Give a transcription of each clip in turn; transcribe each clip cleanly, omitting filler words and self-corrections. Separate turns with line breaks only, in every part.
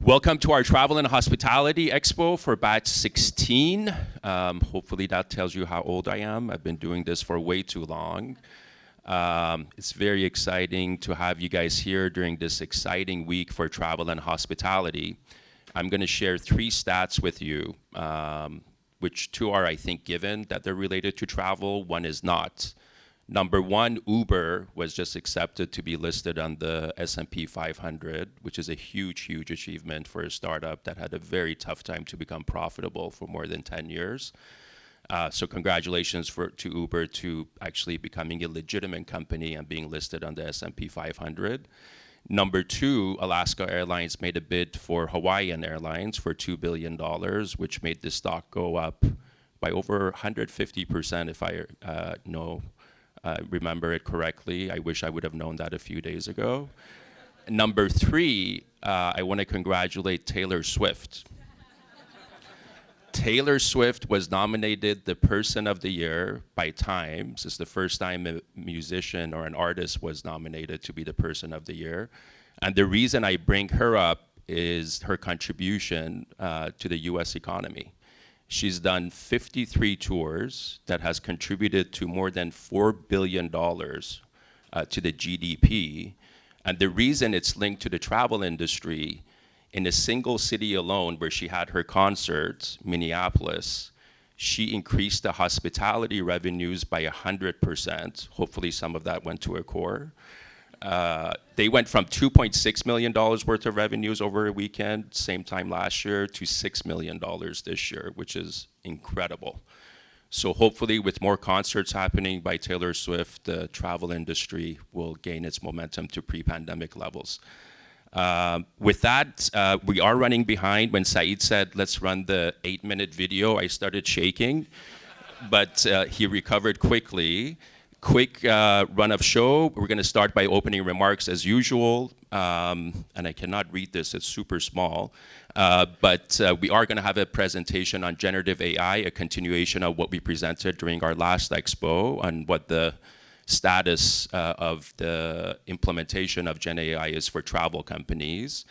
Welcome to our Travel and Hospitality Expo for batch 16. Hopefully that tells you how old I am. I've been doing this for way too long. It's very exciting to have you guys here during this exciting week for travel and hospitality. I'm going to share 3 stats with you, which 2 are, I think, given that they're related to travel. 1 is not. Number 1, Uber was just accepted to be listed on the S&P 500, which is a huge, huge achievement for a startup that had a very tough time to become profitable for more than 10 years. So congratulations to Uber to actually becoming a legitimate company and being listed on the S&P 500. Number 2, Alaska Airlines made a bid for Hawaiian Airlines for $2 billion, which made the stock go up by over 150% if I remember it correctly. I wish I would have known that a few days ago. Number 3, I want to congratulate Taylor Swift. Taylor Swift was nominated the Person of the Year by Times. It's the first time a musician or an artist was nominated to be the Person of the Year. And the reason I bring her up is her contribution to the US economy. She's done 53 tours that has contributed to more than $4 billion to the GDP. And the reason it's linked to the travel industry, in a single city alone where she had her concerts, Minneapolis, she increased the hospitality revenues by 100%. Hopefully some of that went to Accor. They went from $2.6 million worth of revenues over a weekend, same time last year, to $6 million this year, which is incredible. So hopefully with more concerts happening by Taylor Swift, the travel industry will gain its momentum to pre-pandemic levels. With that, we are running behind. When Saeed said, let's run the 8-minute video, I started shaking, but he recovered quickly. Quick run of show. We're going to start by opening remarks as usual. And I cannot read this, it's super small. But we are going to have a presentation on generative AI, a continuation of what we presented during our last expo on what the status of the implementation of Gen AI is for travel companies.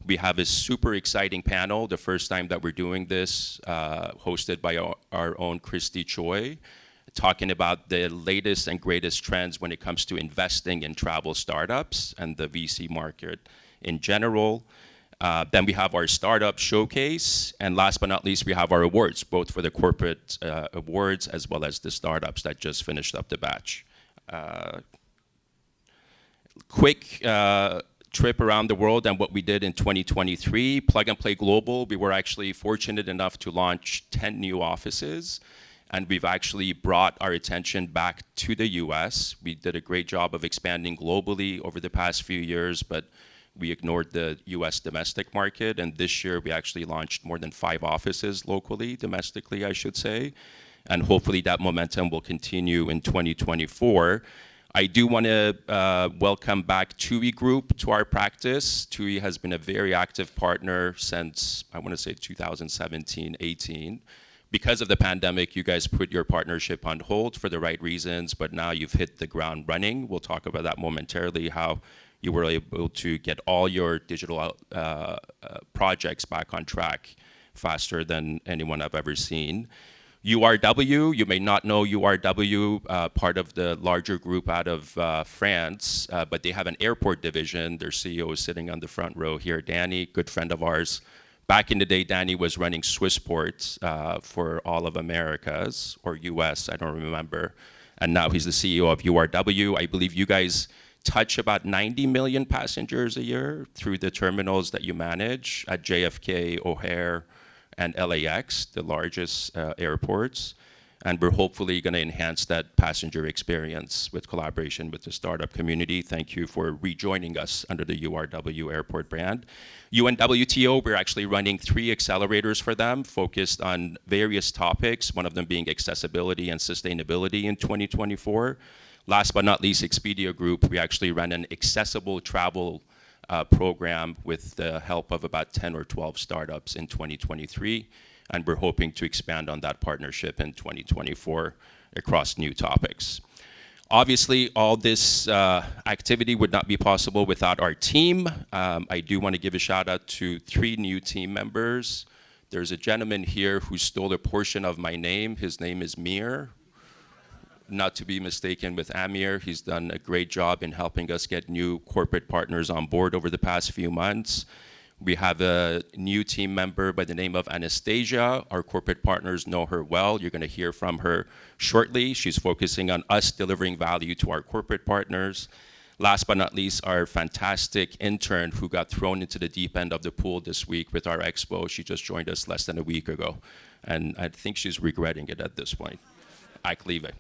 We have a super exciting panel, the first time that we're doing this, hosted by our own Christy Choi, talking about the latest and greatest trends when it comes to investing in travel startups and the VC market in general. Then we have our startup showcase, and last but not least, we have our awards, both for the corporate awards as well as the startups that just finished up the batch. Quick trip around the world and what we did in 2023. Plug and Play Global, we were actually fortunate enough to launch 10 new offices. And we've actually brought our attention back to the US. We did a great job of expanding globally over the past few years, but we ignored the US domestic market. And this year, we actually launched more than 5 offices locally, domestically, I should say. And hopefully that momentum will continue in 2024. I do want to welcome back TUI Group to our practice. TUI has been a very active partner since, I want to say, 2017-18. Because of the pandemic, you guys put your partnership on hold for the right reasons, but now you've hit the ground running. We'll talk about that momentarily, how you were able to get all your digital projects back on track faster than anyone I've ever seen. URW, you may not know URW, part of the larger group out of France, but they have an airport division. Their CEO is sitting on the front row here, Danny, good friend of ours. Back in the day, Danny was running Swissport for all of Americas, or US, I don't remember. And now he's the CEO of URW. I believe you guys touch about 90 million passengers a year through the terminals that you manage at JFK, O'Hare, and LAX, the largest airports. And we're hopefully going to enhance that passenger experience with collaboration with the startup community. Thank you for rejoining us under the URW Airport brand. UNWTO, we're actually running 3 accelerators for them, focused on various topics, one of them being accessibility and sustainability in 2024. Last but not least, Expedia Group, we actually ran an accessible travel program with the help of about 10 or 12 startups in 2023. And we're hoping to expand on that partnership in 2024 across new topics. Obviously, all this activity would not be possible without our team. I do want to give a shout out to 3 new team members. There's a gentleman here who stole a portion of my name. His name is Mir, not to be mistaken with Amir. He's done a great job in helping us get new corporate partners on board over the past few months. We have a new team member by the name of Anastasia. Our corporate partners know her well. You're going to hear from her shortly. She's focusing on us delivering value to our corporate partners. Last but not least, our fantastic intern who got thrown into the deep end of the pool this week with our Expo. She just joined us less than a week ago, and I think she's regretting it at this point. I believe it.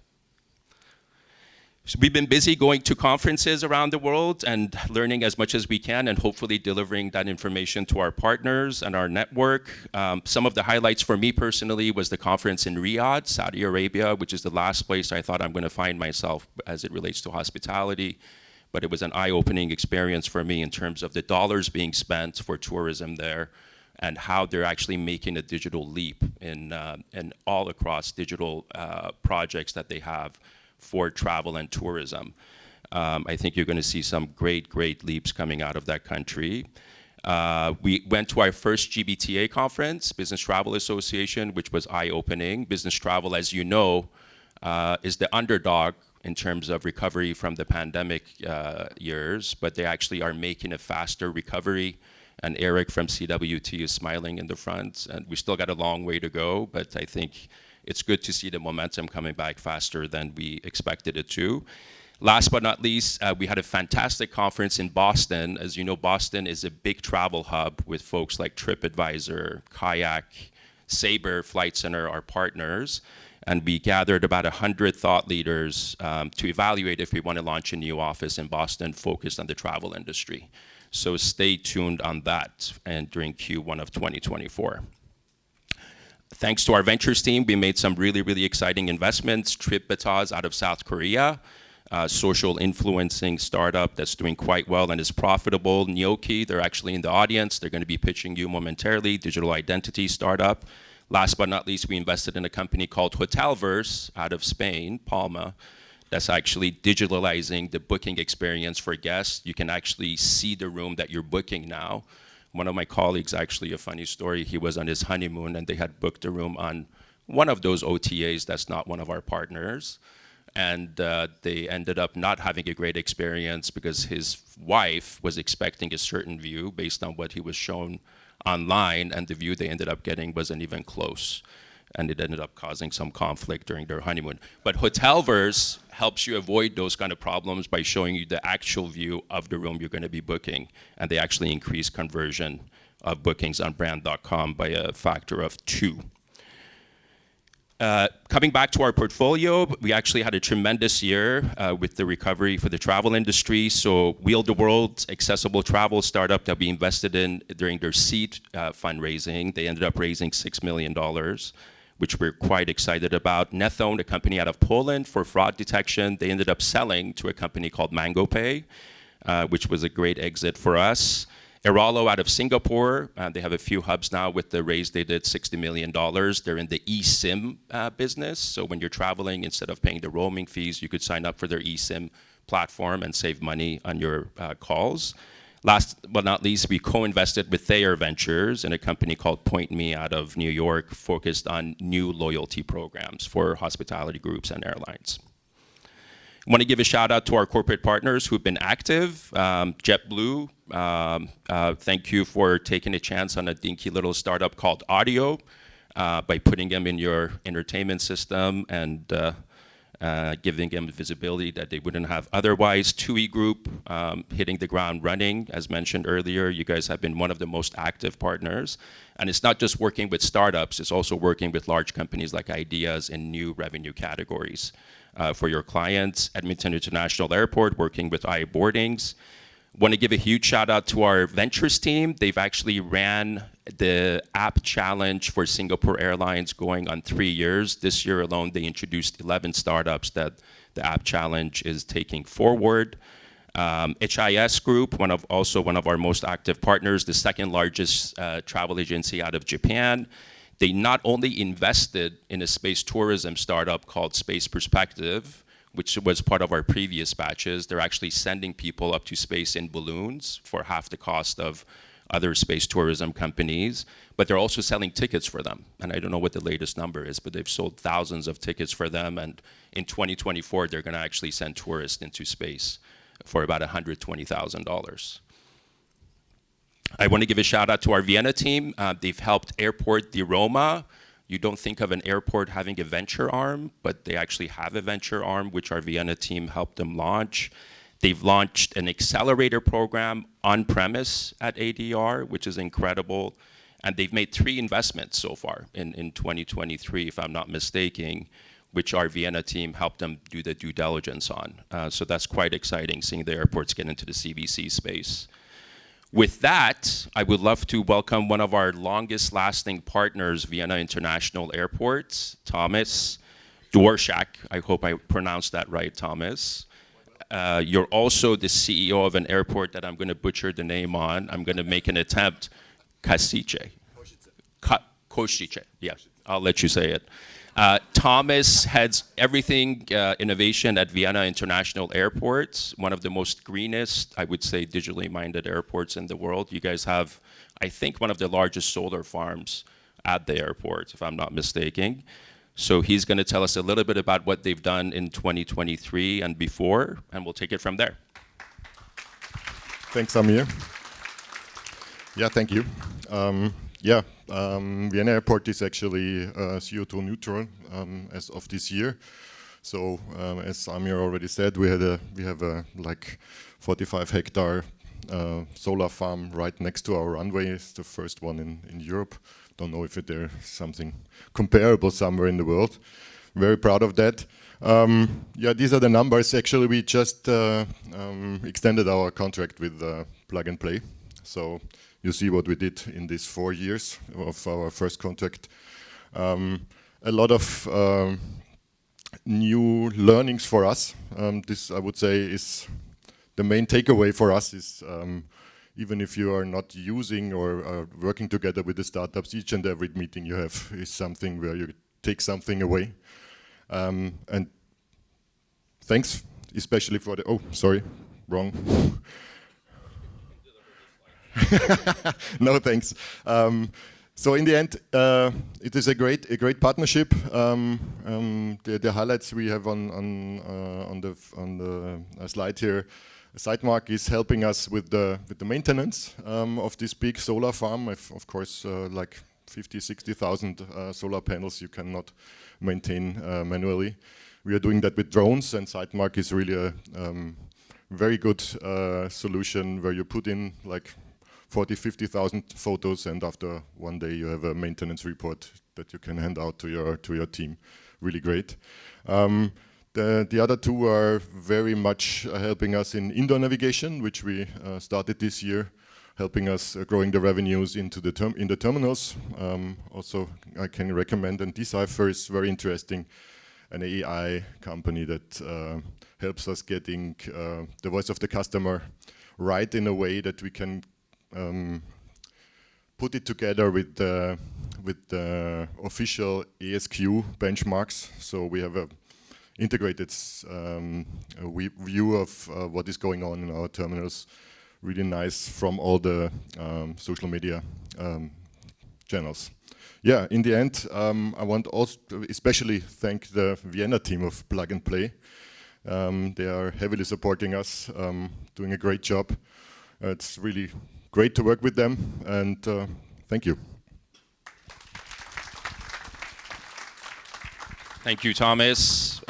So we've been busy going to conferences around the world and learning as much as we can and hopefully delivering that information to our partners and our network. Some of the highlights for me personally was the conference in Riyadh, Saudi Arabia, which is the last place I thought I'm going to find myself as it relates to hospitality. But it was an eye-opening experience for me in terms of the dollars being spent for tourism there and how they're actually making a digital leap in all across digital projects that they have for travel and tourism. I think you're going to see some great leaps coming out of that country. We went to our first GBTA conference, Business Travel Association, which was eye-opening. Business travel, as you know, is the underdog in terms of recovery from the pandemic years, but they actually are making a faster recovery. And Eric from CWT is smiling in the front, and we still got a long way to go, but I think it's good to see the momentum coming back faster than we expected it to. Last but not least, we had a fantastic conference in Boston. As you know, Boston is a big travel hub with folks like TripAdvisor, Kayak, Sabre, Flight Center, our partners. And we gathered about 100 thought leaders to evaluate if we want to launch a new office in Boston focused on the travel industry. So stay tuned on that and during Q1 of 2024. Thanks to our ventures team, we made some really exciting investments. TripBataz out of South Korea, social influencing startup that's doing quite well and is profitable. Neoke, they're actually in the audience. They're going to be pitching you momentarily, digital identity startup. Last but not least, we invested in a company called Hotelverse out of Spain, Palma, that's actually digitalizing the booking experience for guests. You can actually see the room that you're booking now. One of my colleagues, actually a funny story, he was on his honeymoon and they had booked a room on one of those OTAs that's not one of our partners. And they ended up not having a great experience because his wife was expecting a certain view based on what he was shown online, and the view they ended up getting wasn't even close. And it ended up causing some conflict during their honeymoon. But Hotelverse helps you avoid those kind of problems by showing you the actual view of the room you're going to be booking. And they actually increase conversion of bookings on brand.com by a factor of 2. Coming back to our portfolio, we actually had a tremendous year with the recovery for the travel industry. So Wheel the World, accessible travel startup that we invested in during their seed fundraising. They ended up raising $6 million. Which we're quite excited about. Nethone, a company out of Poland for fraud detection, they ended up selling to a company called MangoPay, which was a great exit for us. Aeronology out of Singapore, they have a few hubs now with the raise they did, $60 million. They're in the eSIM business, so when you're traveling, instead of paying the roaming fees, you could sign up for their eSIM platform and save money on your calls. Last but not least, we co-invested with Thayer Ventures in a company called Point Me out of New York, focused on new loyalty programs for hospitality groups and airlines. I want to give a shout out to our corporate partners who've been active. JetBlue, thank you for taking a chance on a dinky little startup called Audio by putting them in your entertainment system and giving them visibility that they wouldn't have otherwise. TUI Group, hitting the ground running. As mentioned earlier, you guys have been one of the most active partners. And it's not just working with startups, it's also working with large companies like Ideas in new revenue categories for your clients. Edmonton International Airport, working with iBoardings. Want to give a huge shout out to our ventures team. They've actually ran the app challenge for Singapore Airlines going on 3 years. This year alone, they introduced 11 startups that the app challenge is taking forward. HIS Group, also one of our most active partners, the second largest travel agency out of Japan. They not only invested in a space tourism startup called Space Perspective, which was part of our previous batches. They're actually sending people up to space in balloons for half the cost of other space tourism companies, but they're also selling tickets for them. And I don't know what the latest number is, but they've sold thousands of tickets for them. And in 2024, they're gonna actually send tourists into space for about $120,000. I want to give a shout out to our Vienna team. They've helped Airport di Roma. You don't think of an airport having a venture arm, but they actually have a venture arm, which our Vienna team helped them launch. They've launched an accelerator program on premise at ADR, which is incredible. And they've made 3 investments so far in 2023, if I'm not mistaken, which our Vienna team helped them do the due diligence on. So that's quite exciting, seeing the airports get into the CVC space. With that, I would love to welcome one of our longest lasting partners, Vienna International Airport, Thomas Dworshak. I hope I pronounced that right, Thomas. You're also the CEO of an airport that I'm gonna butcher the name on. I'm gonna make an attempt. Košice. Košice, yeah, I'll let you say it. Thomas heads everything innovation at Vienna International Airport, one of the most greenest, I would say, digitally minded airports in the world. You guys have, I think, one of the largest solar farms at the airport, if I'm not mistaken. So he's going to tell us a little bit about what they've done in 2023 and before, and we'll take it from there.
Thanks, Amir. Yeah, thank you. Vienna Airport is actually CO2 neutral as of this year. So as Amir already said, we have a like 45-hectare solar farm right next to our runway. It's the first one in Europe. Don't know if there's something comparable somewhere in the world. Very proud of that. These are the numbers. Actually, we just extended our contract with Plug and Play. So you see what we did in these 4 years of our first contract. A lot of new learnings for us. This, I would say, is the main takeaway for us is even if you are not using or are working together with the startups, each and every meeting you have is something where you take something away. And thanks, especially for the, oh, sorry, wrong. No, thanks. So in the end, it is a great partnership. The highlights we have on the slide here. Sightmark is helping us with the maintenance of this big solar farm. Of course, like 60,000 solar panels you cannot maintain manually. We are doing that with drones, and Sightmark is really a very good solution where you put in like 50,000 photos, and after one day you have a maintenance report that you can hand out to your team. Really great. The other 2 are very much helping us in indoor navigation, which we started this year, helping us growing the revenues into the terminals. Also, I can recommend, and Decipher is very interesting, an AI company that helps us getting the voice of the customer right in a way that we can put it together with the official ASQ benchmarks. So we have a integrated view of what is going on in our terminals. Really nice from all the social media channels. Yeah, in the end, I want also to especially thank the Vienna team of Plug and Play. They are heavily supporting us, doing a great job. It's really great to work with them, and thank you.
Thank you, Thomas.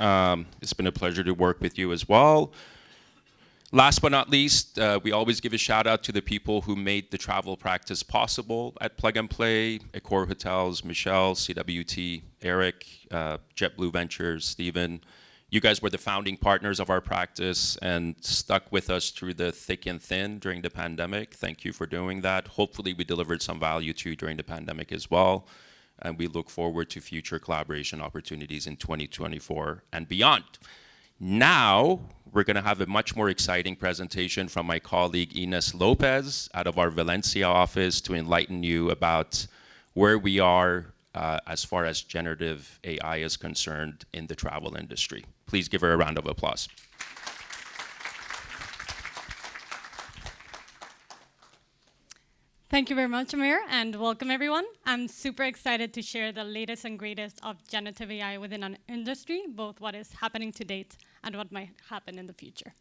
It's been a pleasure to work with you as well. Last but not least, we always give a shout out to the people who made the travel practice possible at Plug and Play, Accor Hotels, Michelle, CWT, Eric, JetBlue Ventures, Stephen. You guys were the founding partners of our practice and stuck with us through the thick and thin during the pandemic. Thank you for doing that. Hopefully we delivered some value to you during the pandemic as well. And we look forward to future collaboration opportunities in 2024 and beyond. Now, we're going to have a much more exciting presentation from my colleague Ines Lopez out of our Valencia office to enlighten you about where we are as far as generative AI is concerned in the travel industry. Please give her a round of applause.
Thank you very much, Amir, and welcome everyone. I'm super excited to share the latest and greatest of generative AI within our industry, both what is happening to date and what might happen in the future.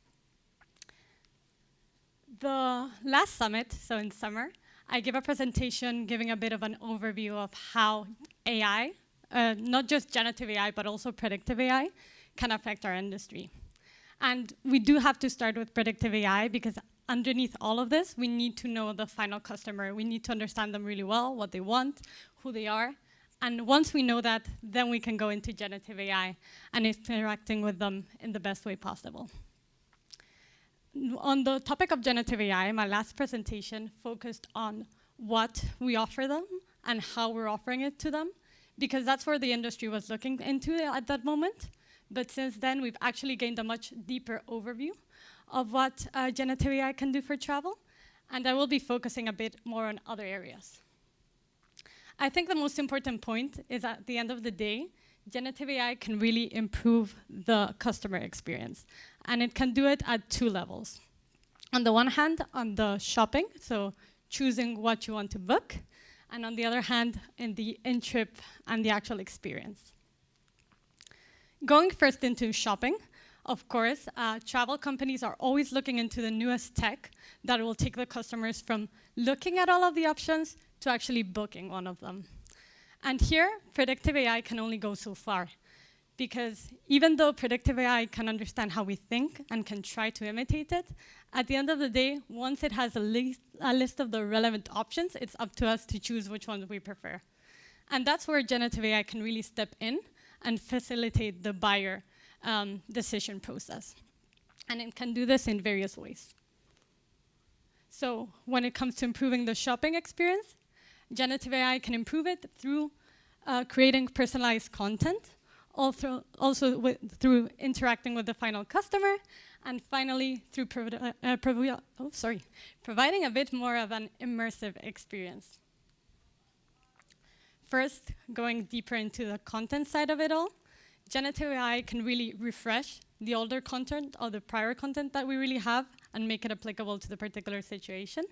The last summit, so in summer, I gave a presentation giving a bit of an overview of how AI, not just generative AI, but also predictive AI, can affect our industry. And we do have to start with predictive AI because underneath all of this, we need to know the final customer. We need to understand them really well, what they want, who they are. And once we know that, then we can go into generative AI and interacting with them in the best way possible. On the topic of generative AI, my last presentation focused on what we offer them and how we're offering it to them, because that's where the industry was looking into at that moment. But since then, we've actually gained a much deeper overview of what generative AI can do for travel, and I will be focusing a bit more on other areas. I think the most important point is at the end of the day, generative AI can really improve the customer experience, and it can do it at two levels. On the one hand, on the shopping, so choosing what you want to book, and on the other hand, in the in-trip and the actual experience. Going first into shopping, of course, travel companies are always looking into the newest tech that will take the customers from looking at all of the options to actually booking one of them. And here, predictive AI can only go so far, because even though predictive AI can understand how we think and can try to imitate it, at the end of the day, once it has a list of the relevant options, it's up to us to choose which ones we prefer. And that's where generative AI can really step in and facilitate the buyer decision process. And it can do this in various ways. So when it comes to improving the shopping experience, generative AI can improve it through creating personalized content, also through interacting with the final customer, and finally through providing a bit more of an immersive experience. First, going deeper into the content side of it all, generative AI can really refresh the older content or the prior content that we really have and make it applicable to the particular situation.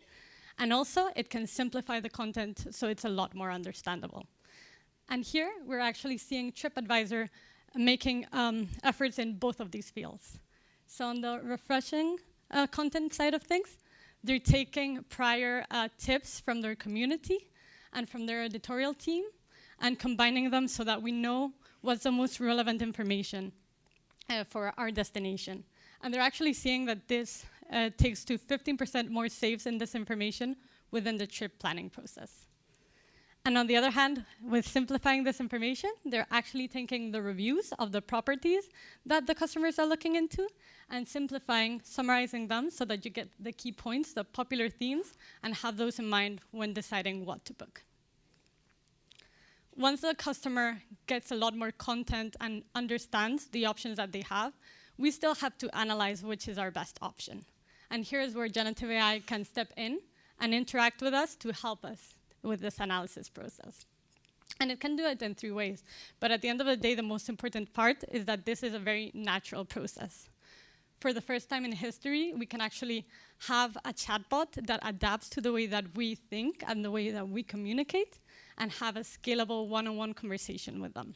And also, it can simplify the content so it's a lot more understandable. And here, we're actually seeing TripAdvisor making efforts in both of these fields. So on the refreshing content side of things, they're taking prior tips from their community and from their editorial team and combining them so that we know what's the most relevant information for our destination. And they're actually seeing that this takes to 15% more saves in this information within the trip planning process. And on the other hand, with simplifying this information, they're actually taking the reviews of the properties that the customers are looking into and summarizing them so that you get the key points, the popular themes, and have those in mind when deciding what to book. Once the customer gets a lot more content and understands the options that they have, we still have to analyze which is our best option. And here's where generative AI can step in and interact with us to help us with this analysis process. And it can do it in 3 ways. But at the end of the day, the most important part is that this is a very natural process. For the first time in history, we can actually have a chatbot that adapts to the way that we think and the way that we communicate and have a scalable one-on-one conversation with them.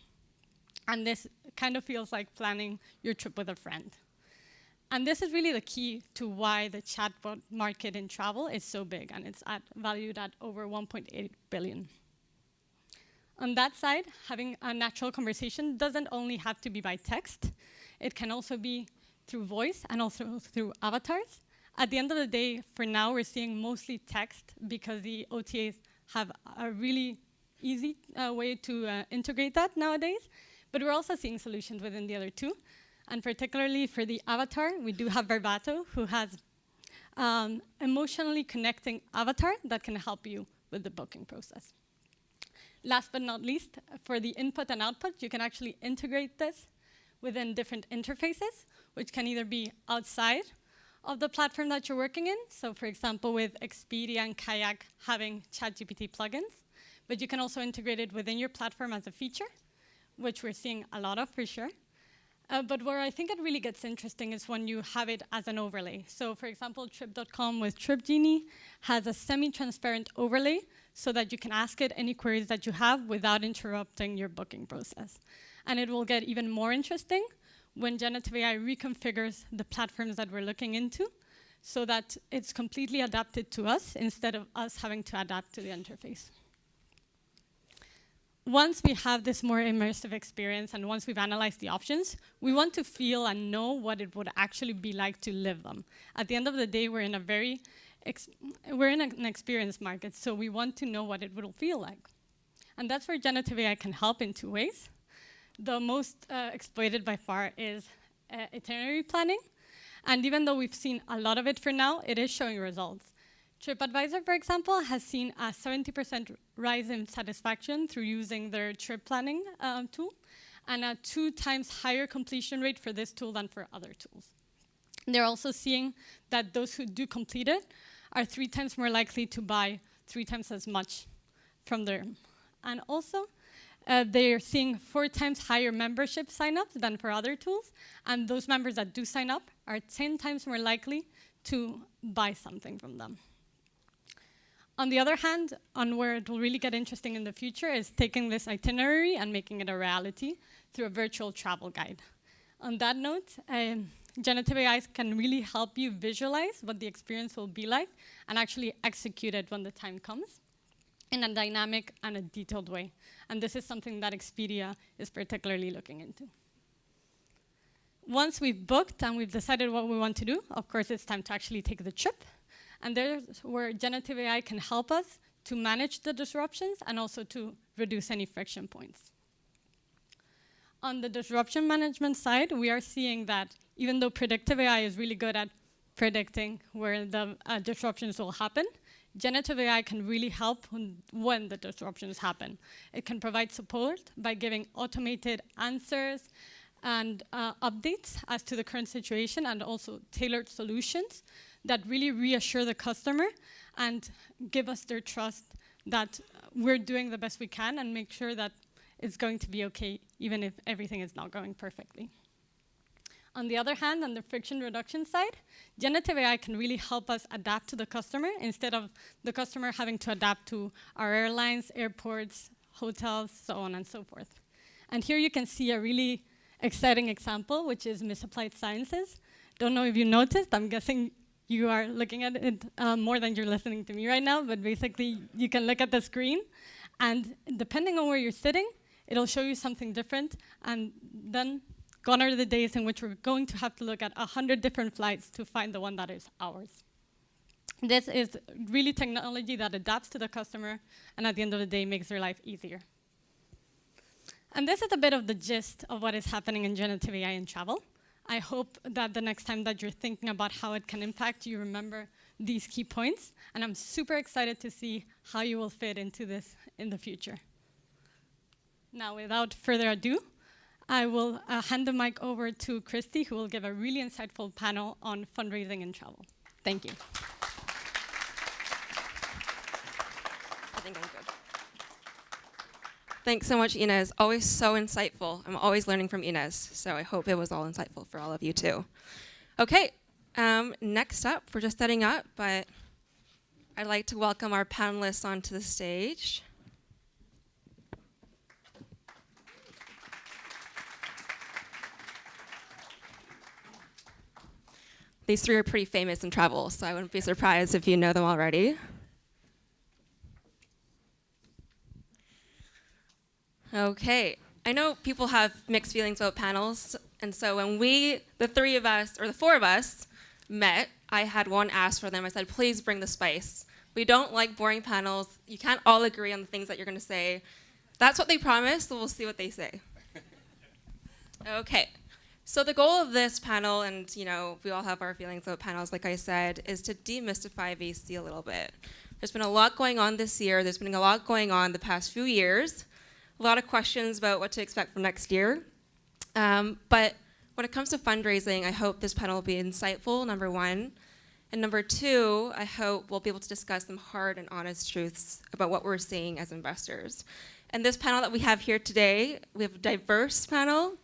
And this kind of feels like planning your trip with a friend. And this is really the key to why the chatbot market in travel is so big, and it's valued at over 1.8 billion. On that side, having a natural conversation doesn't only have to be by text. It can also be through voice and also through avatars. At the end of the day, for now, we're seeing mostly text because the OTAs have a really easy way to integrate that nowadays. But we're also seeing solutions within the other two. And particularly for the avatar, we do have Verbato, who has emotionally connecting avatar that can help you with the booking process. Last but not least, for the input and output, you can actually integrate this within different interfaces, which can either be outside of the platform that you're working in. So for example, with Expedia and Kayak having ChatGPT plugins, but you can also integrate it within your platform as a feature, which we're seeing a lot of for sure. But where I think it really gets interesting is when you have it as an overlay. So for example, Trip.com with Trip Genie has a semi-transparent overlay so that you can ask it any queries that you have without interrupting your booking process. And it will get even more interesting when generative AI reconfigures the platforms that we're looking into so that it's completely adapted to us instead of us having to adapt to the interface. Once we have this more immersive experience and once we've analyzed the options, we want to feel and know what it would actually be like to live them. At the end of the day, we're in an experience market, so we want to know what it will feel like. And that's where generative AI can help in two ways. The most exploited by far is itinerary planning. And even though we've seen a lot of it for now, it is showing results. TripAdvisor, for example, has seen a 70% rise in satisfaction through using their trip planning tool, and a 2 times higher completion rate for this tool than for other tools. They're also seeing that those who do complete it are 3 times more likely to buy 3 times as much from them. And also, they're seeing 4 times higher membership signups than for other tools, and those members that do sign up are 10 times more likely to buy something from them. On the other hand, on where it will really get interesting in the future is taking this itinerary and making it a reality through a virtual travel guide. On that note, generative AI can really help you visualize what the experience will be like and actually execute it when the time comes in a dynamic and a detailed way. And this is something that Expedia is particularly looking into. Once we've booked and we've decided what we want to do, of course, it's time to actually take the trip. And there's where generative AI can help us to manage the disruptions and also to reduce any friction points. On the disruption management side, we are seeing that even though predictive AI is really good at predicting where the disruptions will happen, generative AI can really help when the disruptions happen. It can provide support by giving automated answers and updates as to the current situation and also tailored solutions that really reassure the customer and give us their trust that we're doing the best we can and make sure that it's going to be okay, even if everything is not going perfectly. On the other hand, on the friction reduction side, generative AI can really help us adapt to the customer instead of the customer having to adapt to our airlines, airports, hotels, so on and so forth. And here you can see a really exciting example, which is misapplied sciences. Don't know if you noticed, I'm guessing you are looking at it more than you're listening to me right now, but basically you can look at the screen, and depending on where you're sitting, it'll show you something different, and then gone are the days in which we're going to have to look at 100 different flights to find the one that is ours. This is really technology that adapts to the customer, and at the end of the day makes their life easier. And this is a bit of the gist of what is happening in generative AI in travel. I hope that the next time that you're thinking about how it can impact, you remember these key points. And I'm super excited to see how you will fit into this in the future. Now, without further ado, I will hand the mic over to Christy, who will give a really insightful panel on fundraising in travel. Thank you.
I think I'm good. Thanks so much, Inez. Always so insightful. I'm always learning from Inez, so I hope it was all insightful for all of you too. Okay, next up, we're just setting up, but I'd like to welcome our panelists onto the stage. These 3 are pretty famous in travel, so I wouldn't be surprised if you know them already. Okay, I know people have mixed feelings about panels, and so when the 3 of us, or the 4 of us, met, I had one ask for them. I said, please bring the spice. We don't like boring panels. You can't all agree on the things that you're going to say. That's what they promised, so we'll see what they say. Okay, so the goal of this panel, and we all have our feelings about panels, like I said, is to demystify VC a little bit. There's been a lot going on this year. There's been a lot going on the past few years. A lot of questions about what to expect from next year. But when it comes to fundraising, I hope this panel will be insightful, number 1. And number 2, I hope we'll be able to discuss some hard and honest truths about what we're seeing as investors. And this panel that we have here today, we have a diverse panel.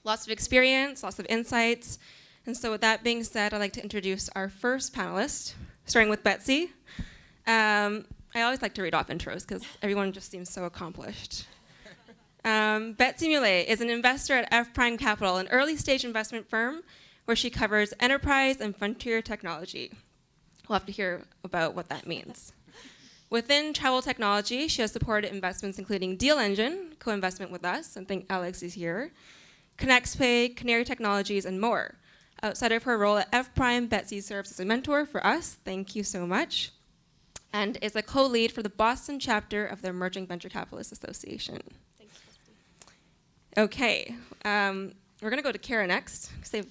Lots of experience, lots of insights. And so with that being said, I'd like to introduce our first panelist, starting with Betsy. I always like to read off intros because everyone just seems so accomplished. Betsy Muley is an investor at F Prime Capital, an early stage investment firm where she covers enterprise and frontier technology. We'll have to hear about what that means. Within travel technology, she has supported investments including Deal Engine, co-investment with us, I think Alex is here, ConnextPay, Canary Technologies, and more. Outside of her role at F Prime, Betsy serves as a mentor for us. Thank you so much. And is a co-lead for the Boston chapter of the Emerging Venture Capitalists Association.
Thanks, Christy.
Okay, we're gonna go to Kara next. Save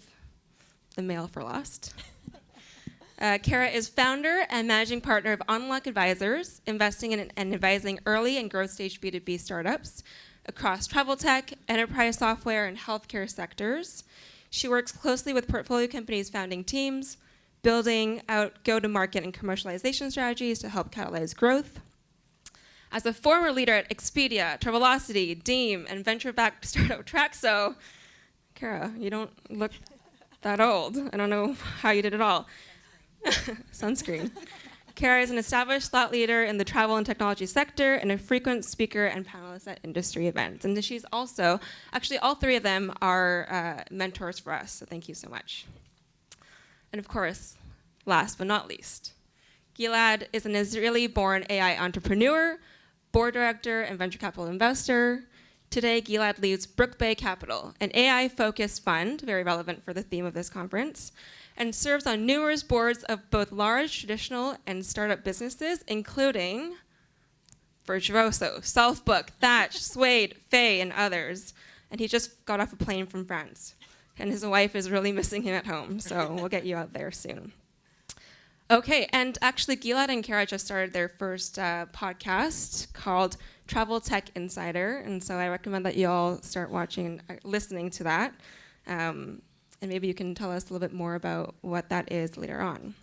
the male for last. Kara is founder and managing partner of Unlock Advisors, investing in and advising early and growth stage B2B startups across travel tech, enterprise software, and healthcare sectors. She works closely with portfolio companies' founding teams, building out go-to-market and commercialization strategies to help catalyze growth. As a former leader at Expedia, Travelocity, Deem, and venture-backed startup Traxo, Kara, you don't look that old. I don't know how you did it all. Sunscreen. Kara is an established thought leader in the travel and technology sector and a frequent speaker and panelist at industry events. And she's also, actually all three of them are mentors for us, so thank you so much. And of course, last but not least, Gilad is an Israeli-born AI entrepreneur, board director, and venture capital investor. Today, Gilad leads Brook Bay Capital, an AI-focused fund, very relevant for the theme of this conference, and serves on numerous boards of both large, traditional, and startup businesses, including Virtuoso, Selfbook, Thatch, Suede, Faye, and others. And he just got off a plane from France. And his wife is really missing him at home, so we'll get you out there soon. Okay, and actually Gilad and Kara just started their first podcast called Travel Tech Insider, and so I recommend that you all start watching, listening to that. And maybe you can tell us a little bit more about what that is later on.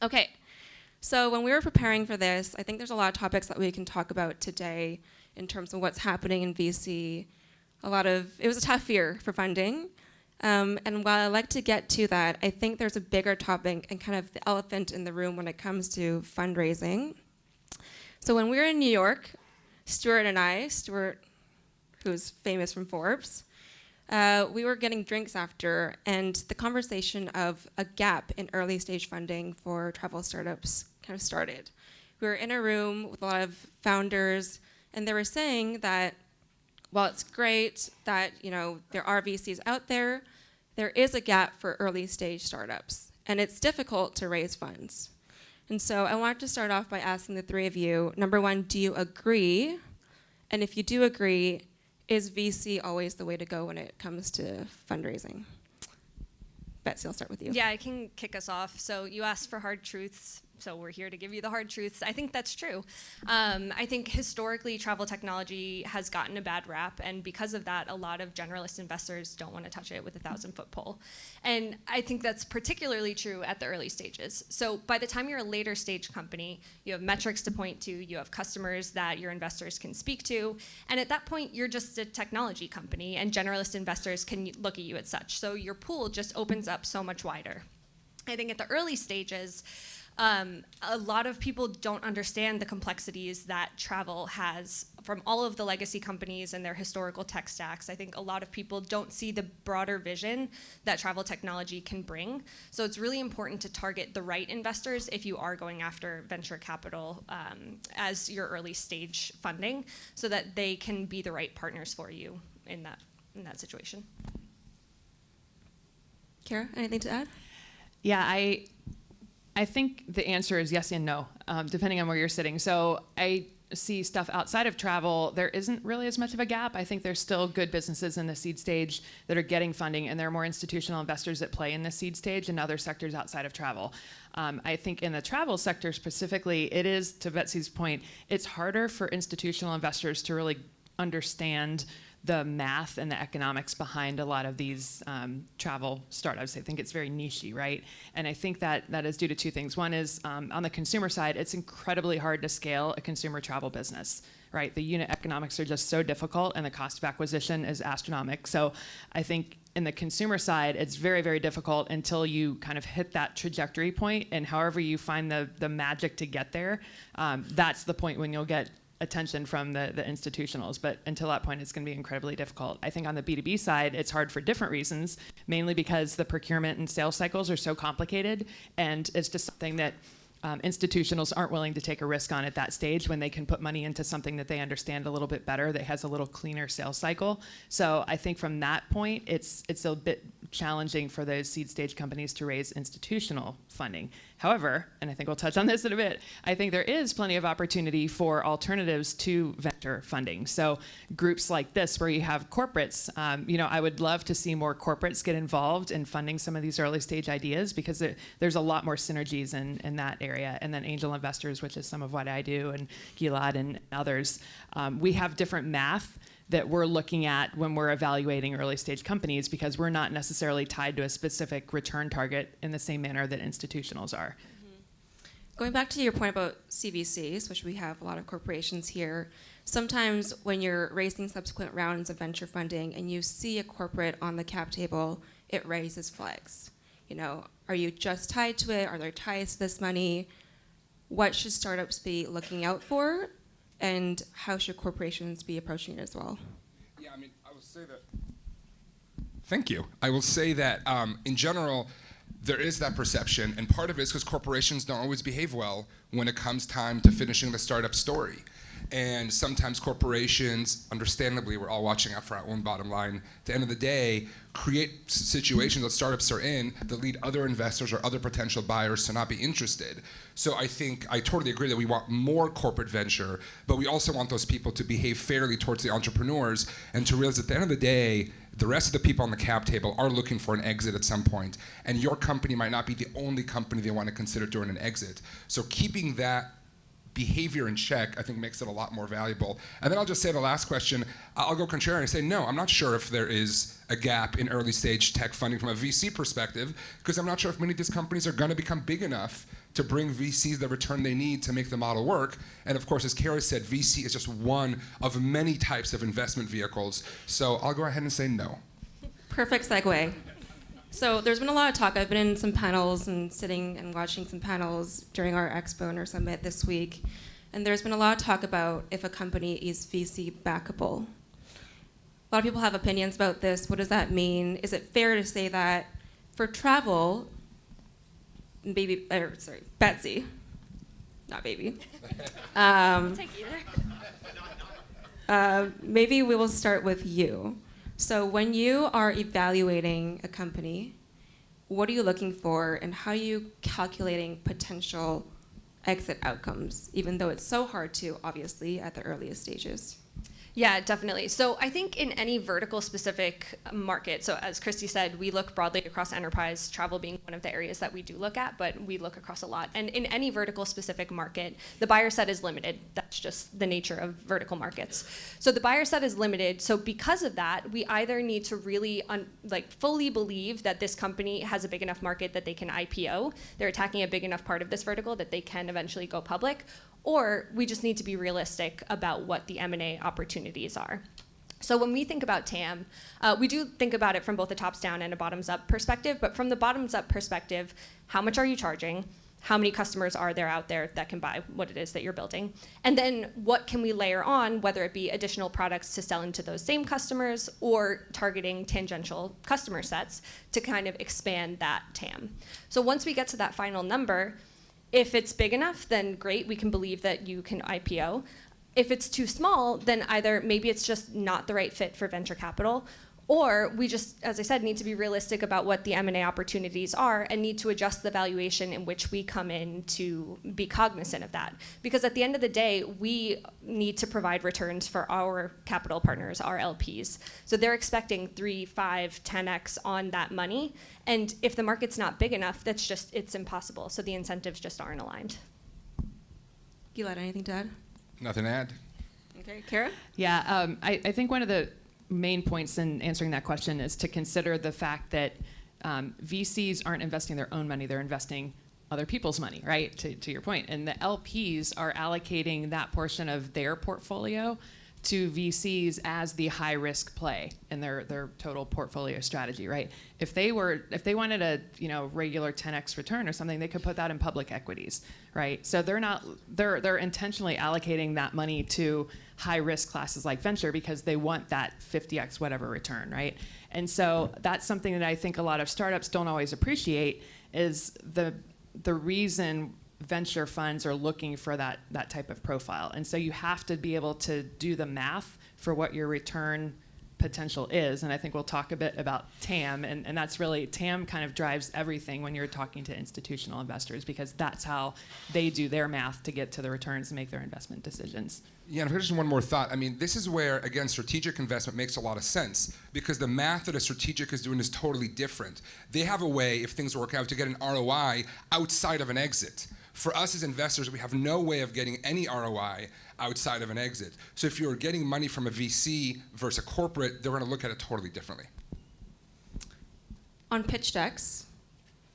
Okay, so when we were preparing for this, I think there's a lot of topics that we can talk about today in terms of what's happening in VC. It was a tough year for funding. And while I like to get to that, I think there's a bigger topic and kind of the elephant in the room when it comes to fundraising. So when we were in New York, Stuart and I, Stuart, who's famous from Forbes, we were getting drinks after, and the conversation of a gap in early stage funding for travel startups kind of started. We were in a room with a lot of founders, and they were saying that while it's great that there are VCs out there, there is a gap for early stage startups, and it's difficult to raise funds. And so I wanted to start off by asking the three of you, number one, do you agree? And if you do agree, is VC always the way to go when it comes to fundraising? Betsy, I'll start with you.
Yeah, I can kick us off. So you asked for hard truths, so we're here to give you the hard truths. I think that's true. I think historically travel technology has gotten a bad rap, and because of that, a lot of generalist investors don't want to touch it with a 1,000-foot pole. And I think that's particularly true at the early stages. So by the time you're a later stage company, you have metrics to point to, you have customers that your investors can speak to, and at that point, you're just a technology company, and generalist investors can look at you as such. So your pool just opens up so much wider. I think at the early stages, a lot of people don't understand the complexities that travel has from all of the legacy companies and their historical tech stacks. I think a lot of people don't see the broader vision that travel technology can bring. So it's really important to target the right investors if you are going after venture capital as your early stage funding, so that they can be the right partners for you in that situation.
Kara, anything to add?
Yeah, I think the answer is yes and no, depending on where you're sitting. So I see stuff outside of travel. There isn't really as much of a gap. I think there's still good businesses in the seed stage that are getting funding, and there are more institutional investors that play in the seed stage and other sectors outside of travel. I think in the travel sector specifically, it is, to Betsy's point, it's harder for institutional investors to really understand the math and the economics behind a lot of these travel startups. I think it's very niche-y, right? And I think that is due to two things. One is on the consumer side, it's incredibly hard to scale a consumer travel business, right? The unit economics are just so difficult, and the cost of acquisition is astronomical. So I think in the consumer side, it's very, very difficult until you kind of hit that trajectory point, and however you find the magic to get there, that's the point when you'll get attention from the institutionals. But until that point, it's going to be incredibly difficult. I think on the B2B side, it's hard for different reasons, mainly because the procurement and sales cycles are so complicated, and it's just something that institutionals aren't willing to take a risk on at that stage when they can put money into something that they understand a little bit better, that has a little cleaner sales cycle. So I think from that point, it's a bit challenging for those seed stage companies to raise institutional funding. However, and I think we'll touch on this in a bit, I think there is plenty of opportunity for alternatives to venture funding. So groups like this, where you have corporates, I would love to see more corporates get involved in funding some of these early stage ideas, because there's a lot more synergies in that area. And then angel investors, which is some of what I do, and Gilad and others, we have different math that we're looking at when we're evaluating early stage companies, because we're not necessarily tied to a specific return target in the same manner that institutionals are.
Going back to your point about CVCs, which we have a lot of corporations here, sometimes when you're raising subsequent rounds of venture funding and you see a corporate on the cap table, it raises flags. Are you just tied to it? Are there ties to this money? What should startups be looking out for? And how should corporations be approaching it as well?
Yeah, I will say that. Thank you. I will say that in general, there is that perception, and part of it is because corporations don't always behave well when it comes time to finishing the startup story. And sometimes corporations, understandably, we're all watching out for our own bottom line. At the end of the day, create situations that startups are in that lead other investors or other potential buyers to not be interested. So I think I totally agree that we want more corporate venture, but we also want those people to behave fairly towards the entrepreneurs and to realize at the end of the day, the rest of the people on the cap table are looking for an exit at some point, and your company might not be the only company they want to consider during an exit. So keeping that behavior in check, I think, makes it a lot more valuable. And then I'll just say the last question, I'll go contrary and say, no, I'm not sure if there is a gap in early stage tech funding from a VC perspective, because I'm not sure if many of these companies are going to become big enough to bring VCs the return they need to make the model work. And of course, as Kara said, VC is just one of many types of investment vehicles. So I'll go ahead and say no.
Perfect segue. So there's been a lot of talk. I've been in some panels and sitting and watching some panels during our Expo and our summit this week. And there's been a lot of talk about if a company is VC backable. A lot of people have opinions about this. What does that mean? Is it fair to say that for travel, Betsy, not baby. Maybe we will start with you. So when you are evaluating a company, what are you looking for, and how are you calculating potential exit outcomes, even though it's so hard to, obviously, at the earliest stages?
Yeah, definitely. So I think in any vertical specific market, so as Christy said, we look broadly across enterprise, travel being one of the areas that we do look at, but we look across a lot. And in any vertical specific market, the buyer set is limited. That's just the nature of vertical markets. So the buyer set is limited. So because of that, we either need to really fully believe that this company has a big enough market that they can IPO. They're attacking a big enough part of this vertical that they can eventually go public. Or we just need to be realistic about what the M&A opportunities are. So when we think about TAM, we do think about it from both a tops-down and a bottoms-up perspective. But from the bottoms-up perspective, how much are you charging? How many customers are there out there that can buy what it is that you're building? And then what can we layer on, whether it be additional products to sell into those same customers or targeting tangential customer sets to kind of expand that TAM. So once we get to that final number, if it's big enough, then great, we can believe that you can IPO. If it's too small, then either maybe it's just not the right fit for venture capital, or we just, as I said, need to be realistic about what the M&A opportunities are and need to adjust the valuation in which we come in to be cognizant of that. Because at the end of the day, we need to provide returns for our capital partners, our LPs. So they're expecting 3, 5, 10x on that money. And if the market's not big enough, it's impossible. So the incentives just aren't aligned.
Gilad, anything to add?
Nothing to add.
Okay, Kara?
Yeah, I think one of the main points in answering that question is to consider the fact that VCs aren't investing their own money, they're investing other people's money, right? To your point. And the LPs are allocating that portion of their portfolio to VCs as the high risk play in their total portfolio strategy, right? If they wanted a regular 10x return or something, they could put that in public equities, right? So they're intentionally allocating that money to high risk classes like venture because they want that 50x whatever return, right? And so that's something that I think a lot of startups don't always appreciate is the reason venture funds are looking for that type of profile. And so you have to be able to do the math for what your return potential is. And I think we'll talk a bit about TAM. And that's really, TAM kind of drives everything when you're talking to institutional investors because that's how they do their math to get to the returns and make their investment decisions.
Yeah, and if I just one more thought, I mean, this is where, again, strategic investment makes a lot of sense because the math that a strategic is doing is totally different. They have a way, if things work out, to get an ROI outside of an exit. For us as investors, we have no way of getting any ROI outside of an exit. So if you're getting money from a VC versus a corporate, they're going to look at it totally differently.
On pitch decks,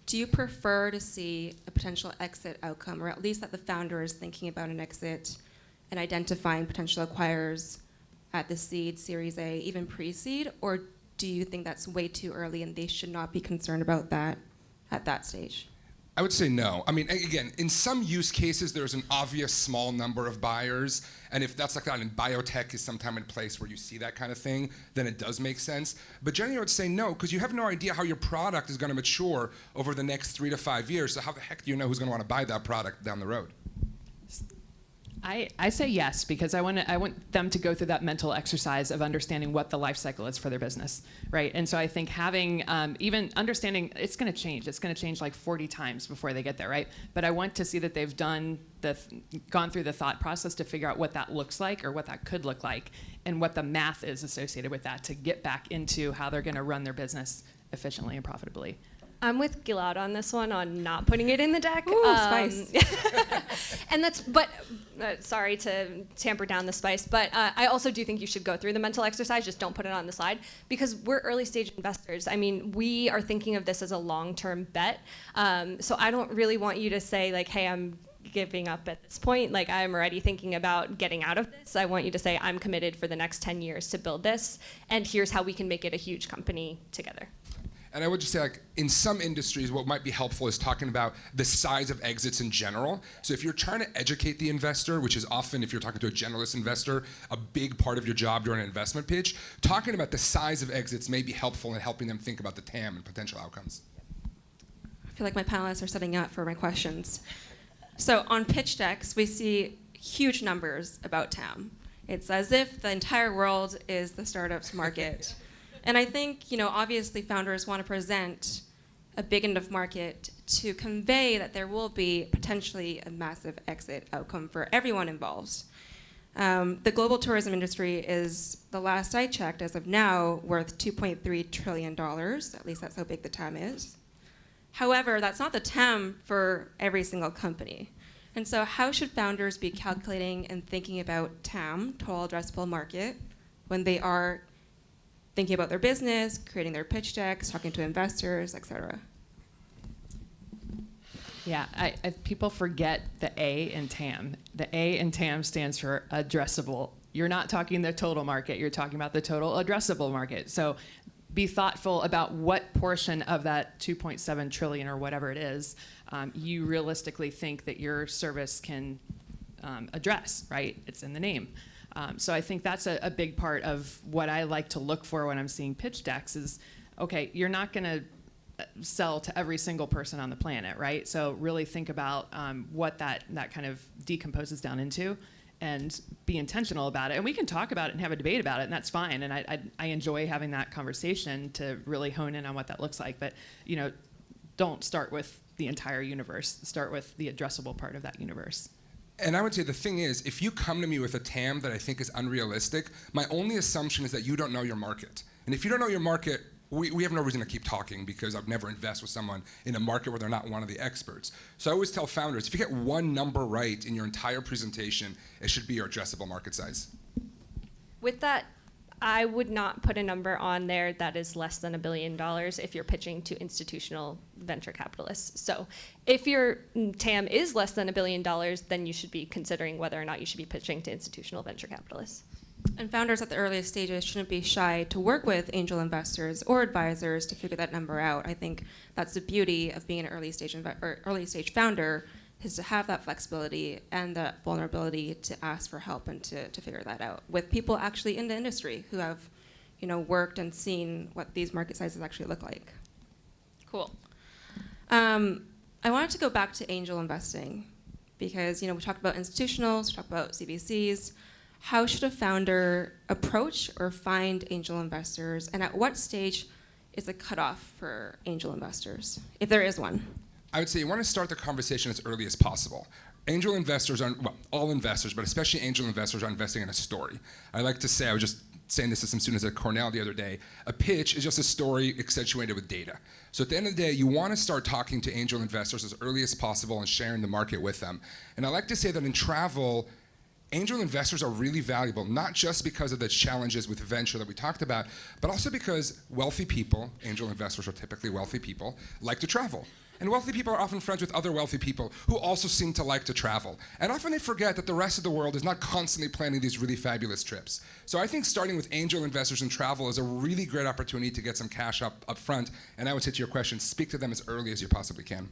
do you prefer to see a potential exit outcome, or at least that the founder is thinking about an exit and identifying potential acquirers at the seed, Series A, even pre-seed? Or do you think that's way too early and they should not be concerned about that at that stage?
I would say no. I mean, again, in some use cases, there's an obvious small number of buyers. And if that's like that in biotech is sometime in place where you see that kind of thing, then it does make sense. But generally, I would say no, because you have no idea how your product is going to mature over the next 3 to 5 years. So how the heck do you know who's going to want to buy that product down the road?
I say yes because I want them to go through that mental exercise of understanding what the life cycle is for their business, right? And so I think having even understanding it's going to change. It's going to change like 40 times before they get there, right? But I want to see that they've gone through the thought process to figure out what that looks like or what that could look like, and what the math is associated with that to get back into how they're going to run their business efficiently and profitably.
I'm with Gilad on this one, on not putting it in the deck.
Ooh, spice.
And sorry to tamper down the spice, but I also do think you should go through the mental exercise, just don't put it on the slide, because we're early stage investors. I mean, we are thinking of this as a long-term bet. So I don't really want you to say like, hey, I'm giving up at this point. Like, I'm already thinking about getting out of this. I want you to say, I'm committed for the next 10 years to build this, and here's how we can make it a huge company together.
And I would just say, like, in some industries, what might be helpful is talking about the size of exits in general. So if you're trying to educate the investor, which is often, if you're talking to a generalist investor, a big part of your job during an investment pitch, talking about the size of exits may be helpful in helping them think about the TAM and potential outcomes.
I feel like my panelists are setting up for my questions. So on pitch decks, we see huge numbers about TAM. It's as if the entire world is the startups market. And I think, obviously founders want to present a big enough market to convey that there will be potentially a massive exit outcome for everyone involved. The global tourism industry is, the last I checked, as of now, worth $2.3 trillion. At least that's how big the TAM is. However, that's not the TAM for every single company. And so how should founders be calculating and thinking about TAM, total addressable market, when they are thinking about their business, creating their pitch decks, talking to investors, et cetera?
Yeah, people forget the A in TAM. The A in TAM stands for addressable. You're not talking the total market, you're talking about the total addressable market. So be thoughtful about what portion of that 2.7 trillion or whatever it is you realistically think that your service can address, right? It's in the name. So I think that's a big part of what I like to look for when I'm seeing pitch decks is, okay, you're not going to sell to every single person on the planet, right? So really think about what that kind of decomposes down into and be intentional about it. And we can talk about it and have a debate about it, and that's fine. And I enjoy having that conversation to really hone in on what that looks like. But, don't start with the entire universe. Start with the addressable part of that universe.
And I would say the thing is, if you come to me with a TAM that I think is unrealistic, my only assumption is that you don't know your market. And if you don't know your market, we have no reason to keep talking, because I'd never invest with someone in a market where they're not one of the experts. So I always tell founders, if you get one number right in your entire presentation, it should be your addressable market size.
With that, I would not put a number on there that is less than $1 billion if you're pitching to institutional venture capitalists. So if your TAM is less than $1 billion, then you should be considering whether or not you should be pitching to institutional venture capitalists.
And founders at the earliest stages shouldn't be shy to work with angel investors or advisors to figure that number out. I think that's the beauty of being an early stage founder, is to have that flexibility and that vulnerability to ask for help and to figure that out with people actually in the industry who have, worked and seen what these market sizes actually look like.
Cool.
I wanted to go back to angel investing because, we talked about institutionals, we talked about CVCs. How should a founder approach or find angel investors, and at what stage is a cutoff for angel investors, if there is one?
I would say you want to start the conversation as early as possible. Angel investors are, well, all investors, but especially angel investors are investing in a story. I like to say, I was just saying this to some students at Cornell the other day, a pitch is just a story accentuated with data. So at the end of the day, you want to start talking to angel investors as early as possible and sharing the market with them. And I like to say that in travel, angel investors are really valuable, not just because of the challenges with venture that we talked about, but also because wealthy people, angel investors are typically wealthy people, like to travel. And wealthy people are often friends with other wealthy people who also seem to like to travel. And often they forget that the rest of the world is not constantly planning these really fabulous trips. So I think starting with angel investors in travel is a really great opportunity to get some cash up front. And I would say to your question, speak to them as early as you possibly can.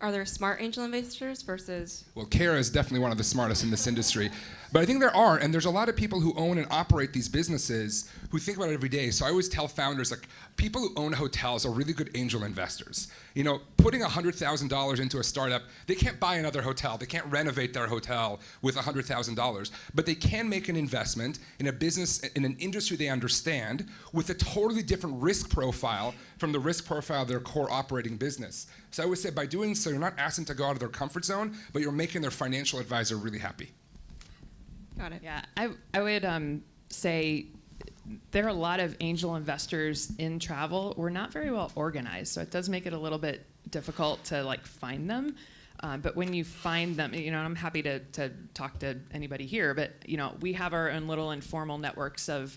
Are there smart angel investors versus?
Well, Kara is definitely one of the smartest in this industry. But I think there are, and there's a lot of people who own and operate these businesses who think about it every day. So I always tell founders, like, people who own hotels are really good angel investors. Putting $100,000 into a startup, they can't buy another hotel. They can't renovate their hotel with $100,000. But they can make an investment in a business, in an industry they understand, with a totally different risk profile from the risk profile of their core operating business. So I would say by doing so, you're not asking them to go out of their comfort zone, but you're making their financial advisor really happy.
Got it.
Yeah, I would say there are a lot of angel investors in travel. We're not very well organized, so it does make it a little bit difficult to find them. But when you find them, I'm happy to talk to anybody here, but we have our own little informal networks of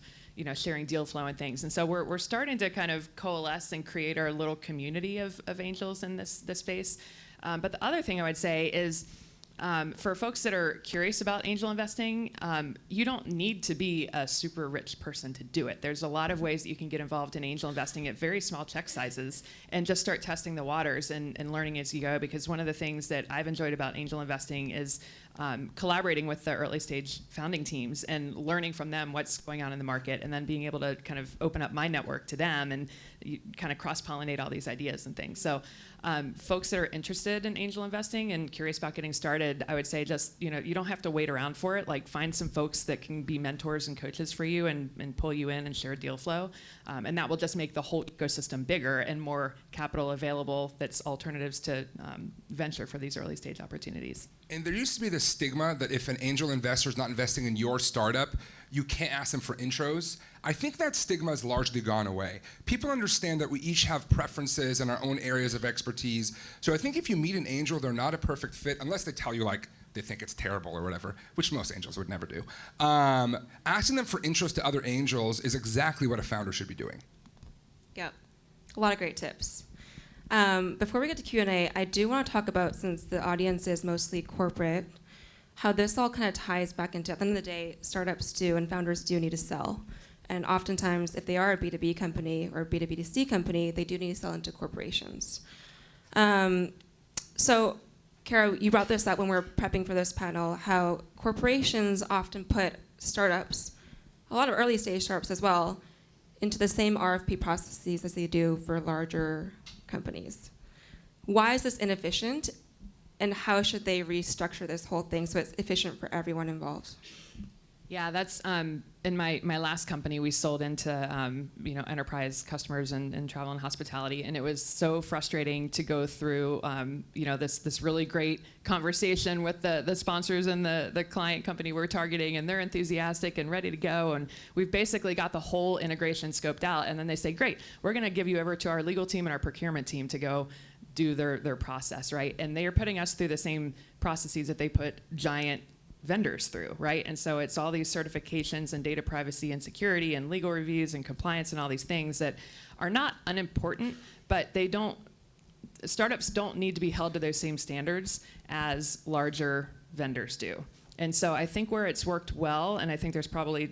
sharing deal flow and things. And so we're starting to kind of coalesce and create our little community of angels in this space. But the other thing I would say is, for folks that are curious about angel investing, you don't need to be a super rich person to do it. There's a lot of ways that you can get involved in angel investing at very small check sizes and just start testing the waters and learning as you go. Because one of the things that I've enjoyed about angel investing is collaborating with the early stage founding teams and learning from them what's going on in the market, and then being able to kind of open up my network to them and kind of cross-pollinate all these ideas and things. So folks that are interested in angel investing and curious about getting started, I would say just, you don't have to wait around for it. Find some folks that can be mentors and coaches for you and pull you in and share deal flow. And that will just make the whole ecosystem bigger and more capital available that's alternatives to venture for these early stage opportunities.
And there used to be this stigma that if an angel investor is not investing in your startup, you can't ask them for intros. I think that stigma has largely gone away. People understand that we each have preferences in our own areas of expertise. So I think if you meet an angel, they're not a perfect fit, unless they tell you they think it's terrible or whatever, which most angels would never do. Asking them for intros to other angels is exactly what a founder should be doing.
Yep, a lot of great tips. Before we get to Q&A, I do want to talk about, since the audience is mostly corporate, how this all kind of ties back into, at the end of the day, startups do and founders do need to sell. And oftentimes, if they are a B2B company or a B2B2C company, they do need to sell into corporations. So, Kara, you brought this up when we were prepping for this panel, how corporations often put startups, a lot of early stage startups as well, into the same RFP processes as they do for larger companies. Why is this inefficient, and how should they restructure this whole thing so it's efficient for everyone involved?
Yeah, that's in my last company, we sold into enterprise customers and travel and hospitality, and it was so frustrating to go through this really great conversation with the sponsors and the client company we're targeting, and they're enthusiastic and ready to go, and we've basically got the whole integration scoped out, and then they say, great, we're going to give you over to our legal team and our procurement team to go do their process, right? And they are putting us through the same processes that they put giant vendors through, right? And so it's all these certifications and data privacy and security and legal reviews and compliance and all these things that are not unimportant, but startups don't need to be held to those same standards as larger vendors do. And so I think where it's worked well, and I think there's probably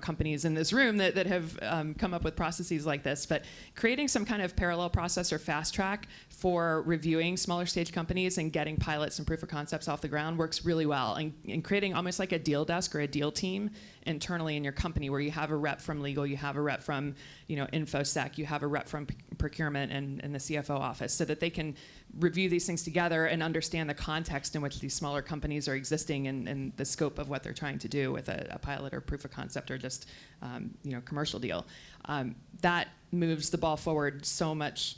companies in this room that have come up with processes like this, but creating some kind of parallel process or fast track for reviewing smaller stage companies and getting pilots and proof of concepts off the ground works really well. And creating almost like a deal desk or a deal team internally in your company where you have a rep from legal, you have a rep from InfoSec, you have a rep from procurement and the CFO office, so that they can review these things together and understand the context in which these smaller companies are existing and the scope of what they're trying to do with a pilot or proof of concept or just commercial deal. That moves the ball forward so much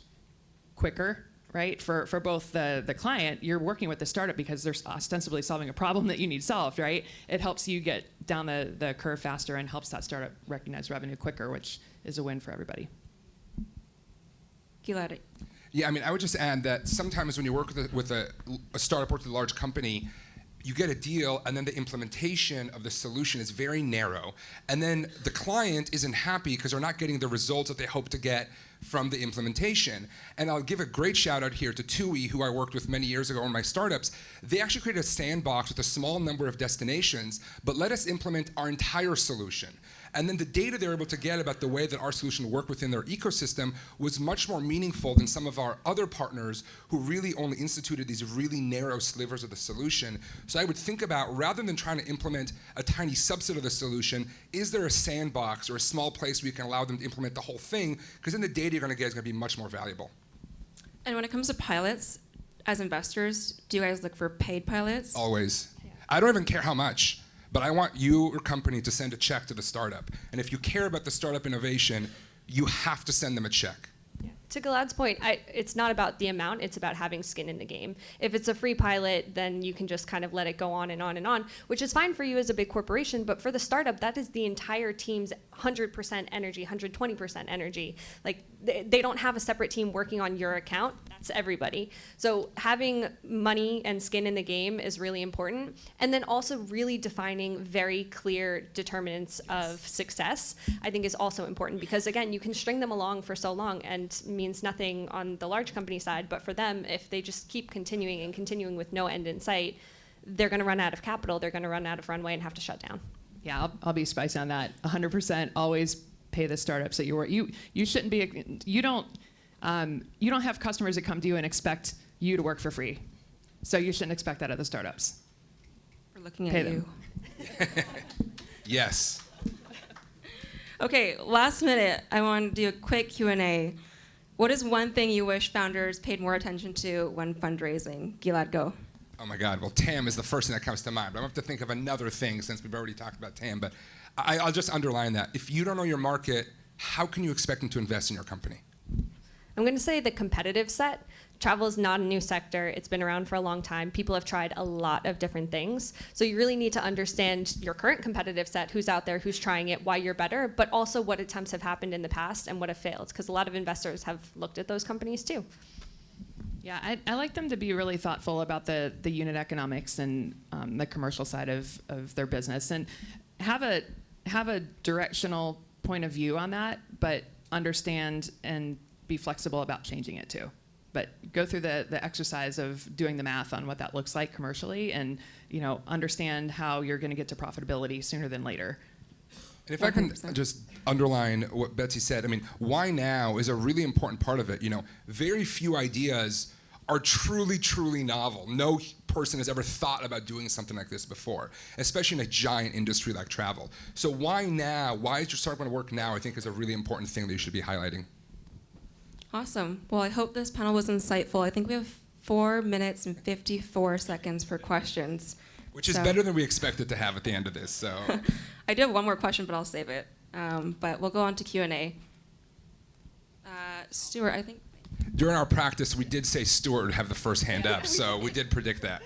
quicker, right? For both the client, you're working with the startup because they're ostensibly solving a problem that you need solved, right? It helps you get down the curve faster and helps that startup recognize revenue quicker, which is a win for everybody.
Gilad.
Yeah, I mean, I would just add that sometimes when you work with a startup or with a large company, you get a deal, and then the implementation of the solution is very narrow. And then the client isn't happy because they're not getting the results that they hope to get from the implementation. And I'll give a great shout out here to TUI, who I worked with many years ago in my startups. They actually created a sandbox with a small number of destinations, but let us implement our entire solution. And then the data they were able to get about the way that our solution worked within their ecosystem was much more meaningful than some of our other partners who really only instituted these really narrow slivers of the solution. So I would think about, rather than trying to implement a tiny subset of the solution, is there a sandbox or a small place where you can allow them to implement the whole thing? Because then the data you're going to get is going to be much more valuable.
And when it comes to pilots, as investors, do you guys look for paid pilots?
Always. Yeah. I don't even care how much. But I want you or company to send a check to the startup. And if you care about the startup innovation, you have to send them a check.
Yeah. To Gilad's point, it's not about the amount, it's about having skin in the game. If it's a free pilot, then you can just kind of let it go on and on and on, which is fine for you as a big corporation, but for the startup, that is the entire team's 100% energy, 120% energy. Like, they don't have a separate team working on your account. That's everybody. So having money and skin in the game is really important. And then also really defining very clear determinants of success, I think, is also important, because again, you can string them along for so long and means nothing on the large company side, but for them, if they just keep continuing and continuing with no end in sight, they're going to run out of capital, they're going to run out of runway and have to shut down.
Yeah, I'll be spicy on that. 100% always pay the startups that you work. You shouldn't be. You don't have customers that come to you and expect you to work for free. So you shouldn't expect that of the startups.
We're looking
Pay
at
them.
you.
Yes.
Okay, last minute, I want to do a quick Q&A. What is one thing you wish founders paid more attention to when fundraising? Gilad, go.
Oh my God, well, TAM is the first thing that comes to mind. But I'm going to have to think of another thing since we've already talked about TAM. But I'll just underline that. If you don't know your market, how can you expect them to invest in your company?
I'm going to say the competitive set. Travel is not a new sector. It's been around for a long time. People have tried a lot of different things. So you really need to understand your current competitive set, who's out there, who's trying it, why you're better, but also what attempts have happened in the past and what have failed, because a lot of investors have looked at those companies too.
Yeah, I like them to be really thoughtful about the unit economics and the commercial side of their business, and have a directional point of view on that, but understand and be flexible about changing it too. But go through the exercise of doing the math on what that looks like commercially, and understand how you're going to get to profitability sooner than later.
And if 100%. I can just underline what Betsy said, I mean, why now is a really important part of it. Very few ideas are truly, truly novel. No person has ever thought about doing something like this before, especially in a giant industry like travel. So why now? Why is your startup going to work now? I think is a really important thing that you should be highlighting.
Awesome. Well, I hope this panel was insightful. I think we have 4 minutes and 54 seconds for questions.
Which is better than we expected to have at the end of this. So
I do have one more question, but I'll save it. But we'll go on to Q&A. Stuart, I think.
During our practice, we did say Stuart would have the first hand up, so we did predict that.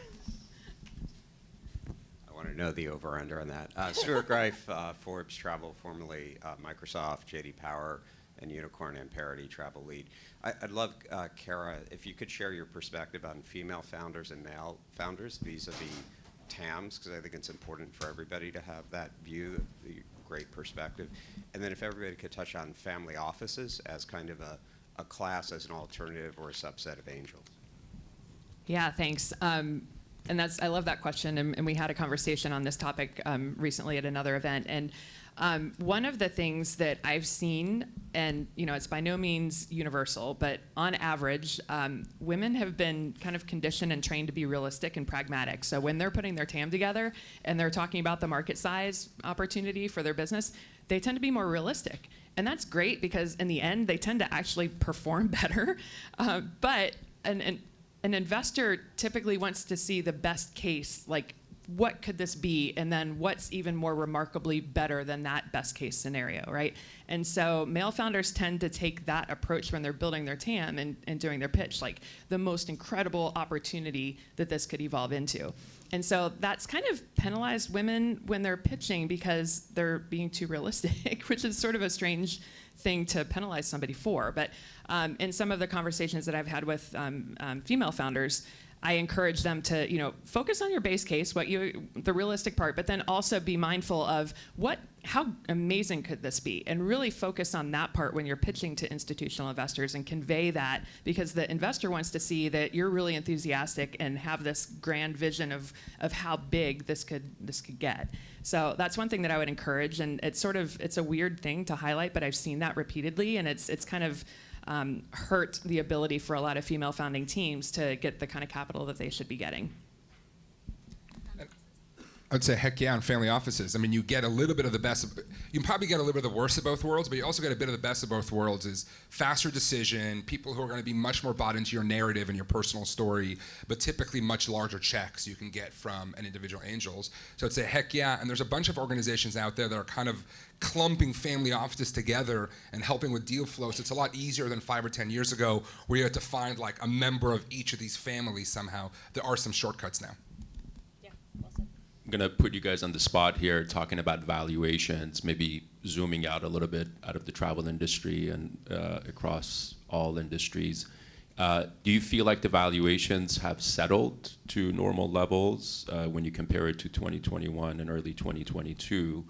I want to know the over-under on that. Stuart Greif, Forbes Travel, formerly Microsoft, JD Power, and Unicorn and Parity Travel Lead. I'd love, Kara, if you could share your perspective on female founders and male founders vis-a-vis TAMs, because I think it's important for everybody to have that view, the great perspective. And then if everybody could touch on family offices as kind of a class, as an alternative or a subset of angels.
Yeah, thanks. And I love that question. And we had a conversation on this topic recently at another event. And one of the things that I've seen, and it's by no means universal, but on average, women have been kind of conditioned and trained to be realistic and pragmatic. So when they're putting their TAM together and they're talking about the market size opportunity for their business, they tend to be more realistic. And that's great because in the end, they tend to actually perform better. But an investor typically wants to see the best case, like what could this be, and then what's even more remarkably better than that best case scenario, right? And so male founders tend to take that approach when they're building their TAM and doing their pitch, like the most incredible opportunity that this could evolve into. And so that's kind of penalized women when they're pitching because they're being too realistic, which is sort of a strange thing to penalize somebody for. But in some of the conversations that I've had with female founders, I encourage them to, focus on your base case, the realistic part, but then also be mindful of how amazing could this be, and really focus on that part when you're pitching to institutional investors and convey that, because the investor wants to see that you're really enthusiastic and have this grand vision of how big this could get. So that's one thing that I would encourage, and it's a weird thing to highlight, but I've seen that repeatedly, and it's kind of hurt the ability for a lot of female founding teams to get the kind of capital that they should be getting.
I'd say heck yeah on family offices. I mean, you get a little bit of the best. You can probably get a little bit of the worst of both worlds, but you also get a bit of the best of both worlds. Is faster decision, people who are going to be much more bought into your narrative and your personal story, but typically much larger checks you can get from an individual angels. So I'd say heck yeah, and there's a bunch of organizations out there that are kind of clumping family offices together and helping with deal flow. So it's a lot easier than 5 or 10 years ago where you had to find like a member of each of these families somehow. There are some shortcuts now.
I'm going to put you guys on the spot here talking about valuations, maybe zooming out a little bit out of the travel industry and across all industries. Do you feel like the valuations have settled to normal levels when you compare it to 2021 and early 2022?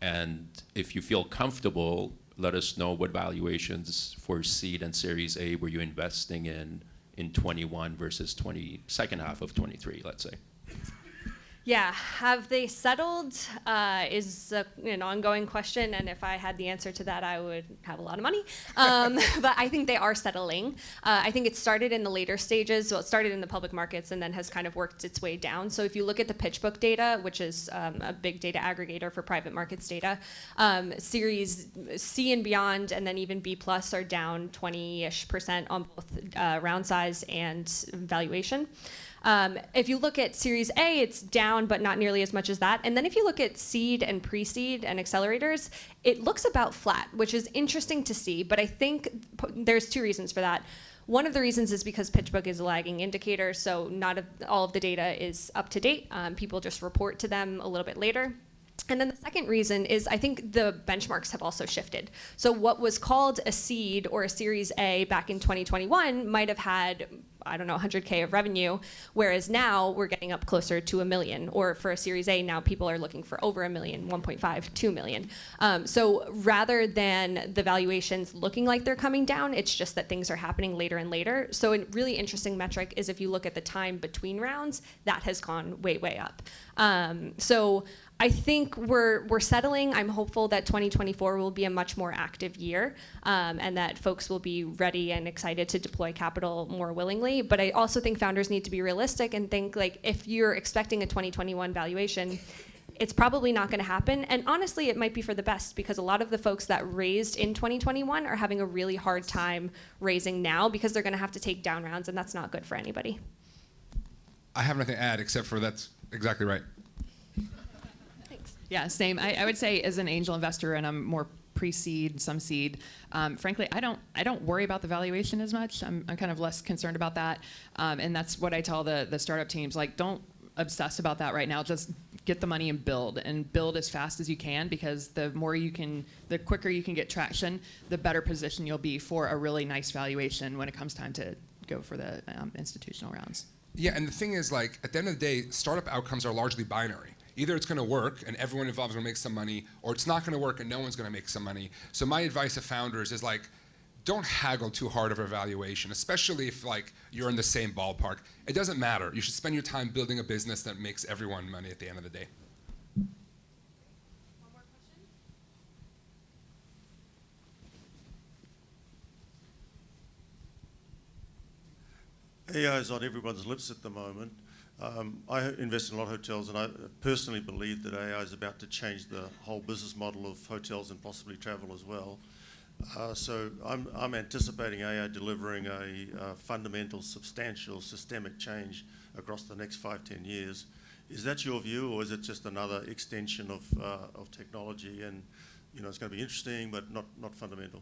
And if you feel comfortable, let us know what valuations for seed and Series A were you investing in 21 versus second half of 23, let's say.
Yeah, have they settled is an ongoing question, and if I had the answer to that, I would have a lot of money. But I think they are settling. I think it started in the later stages. Well, it started in the public markets and then has kind of worked its way down. So if you look at the PitchBook data, which is a big data aggregator for private markets data, Series C and beyond, and then even B plus are down 20-ish% on both round size and valuation. If you look at Series A, it's down, but not nearly as much as that. And then if you look at seed and pre-seed and accelerators, it looks about flat, which is interesting to see. But I think there's two reasons for that. One of the reasons is because PitchBook is a lagging indicator, so not all of the data is up to date. People just report to them a little bit later. And then the second reason is I think the benchmarks have also shifted. So what was called a seed or a Series A back in 2021 might have had, 100K of revenue, whereas now we're getting up closer to $1 million. Or for a Series A, now people are looking for over $1 million, 1.5, 2 million. So rather than the valuations looking like they're coming down, it's just that things are happening later and later. So a really interesting metric is if you look at the time between rounds, that has gone way, way up. So I think we're settling. I'm hopeful that 2024 will be a much more active year, and that folks will be ready and excited to deploy capital more willingly. But I also think founders need to be realistic and think, like, if you're expecting a 2021 valuation, it's probably not going to happen. And honestly, it might be for the best, because a lot of the folks that raised in 2021 are having a really hard time raising now because they're going to have to take down rounds, and that's not good for anybody.
I have nothing to add except for that's exactly right.
Yeah, same. I would say as an angel investor, and I'm more pre-seed, some seed. Frankly, I don't worry about the valuation as much. I'm kind of less concerned about that, and that's what I tell the startup teams. Like, don't obsess about that right now. Just get the money and build as fast as you can, because the quicker you can get traction, the better position you'll be for a really nice valuation when it comes time to go for the institutional rounds.
Yeah, and the thing is, like, at the end of the day, startup outcomes are largely binary. Either it's going to work and everyone involved is going to make some money, or it's not going to work and no one's going to make some money. So my advice to founders is, like, don't haggle too hard of a valuation, especially if, like, you're in the same ballpark. It doesn't matter. You should spend your time building a business that makes everyone money at the end of the day.
One more question?
AI is on everyone's lips at the moment. I invest in a lot of hotels, and I personally believe that AI is about to change the whole business model of hotels and possibly travel as well. So I'm anticipating AI delivering a fundamental, substantial, systemic change across the next 5-10 years. Is that your view, or is it just another extension of technology? And it's going to be interesting, but not fundamental.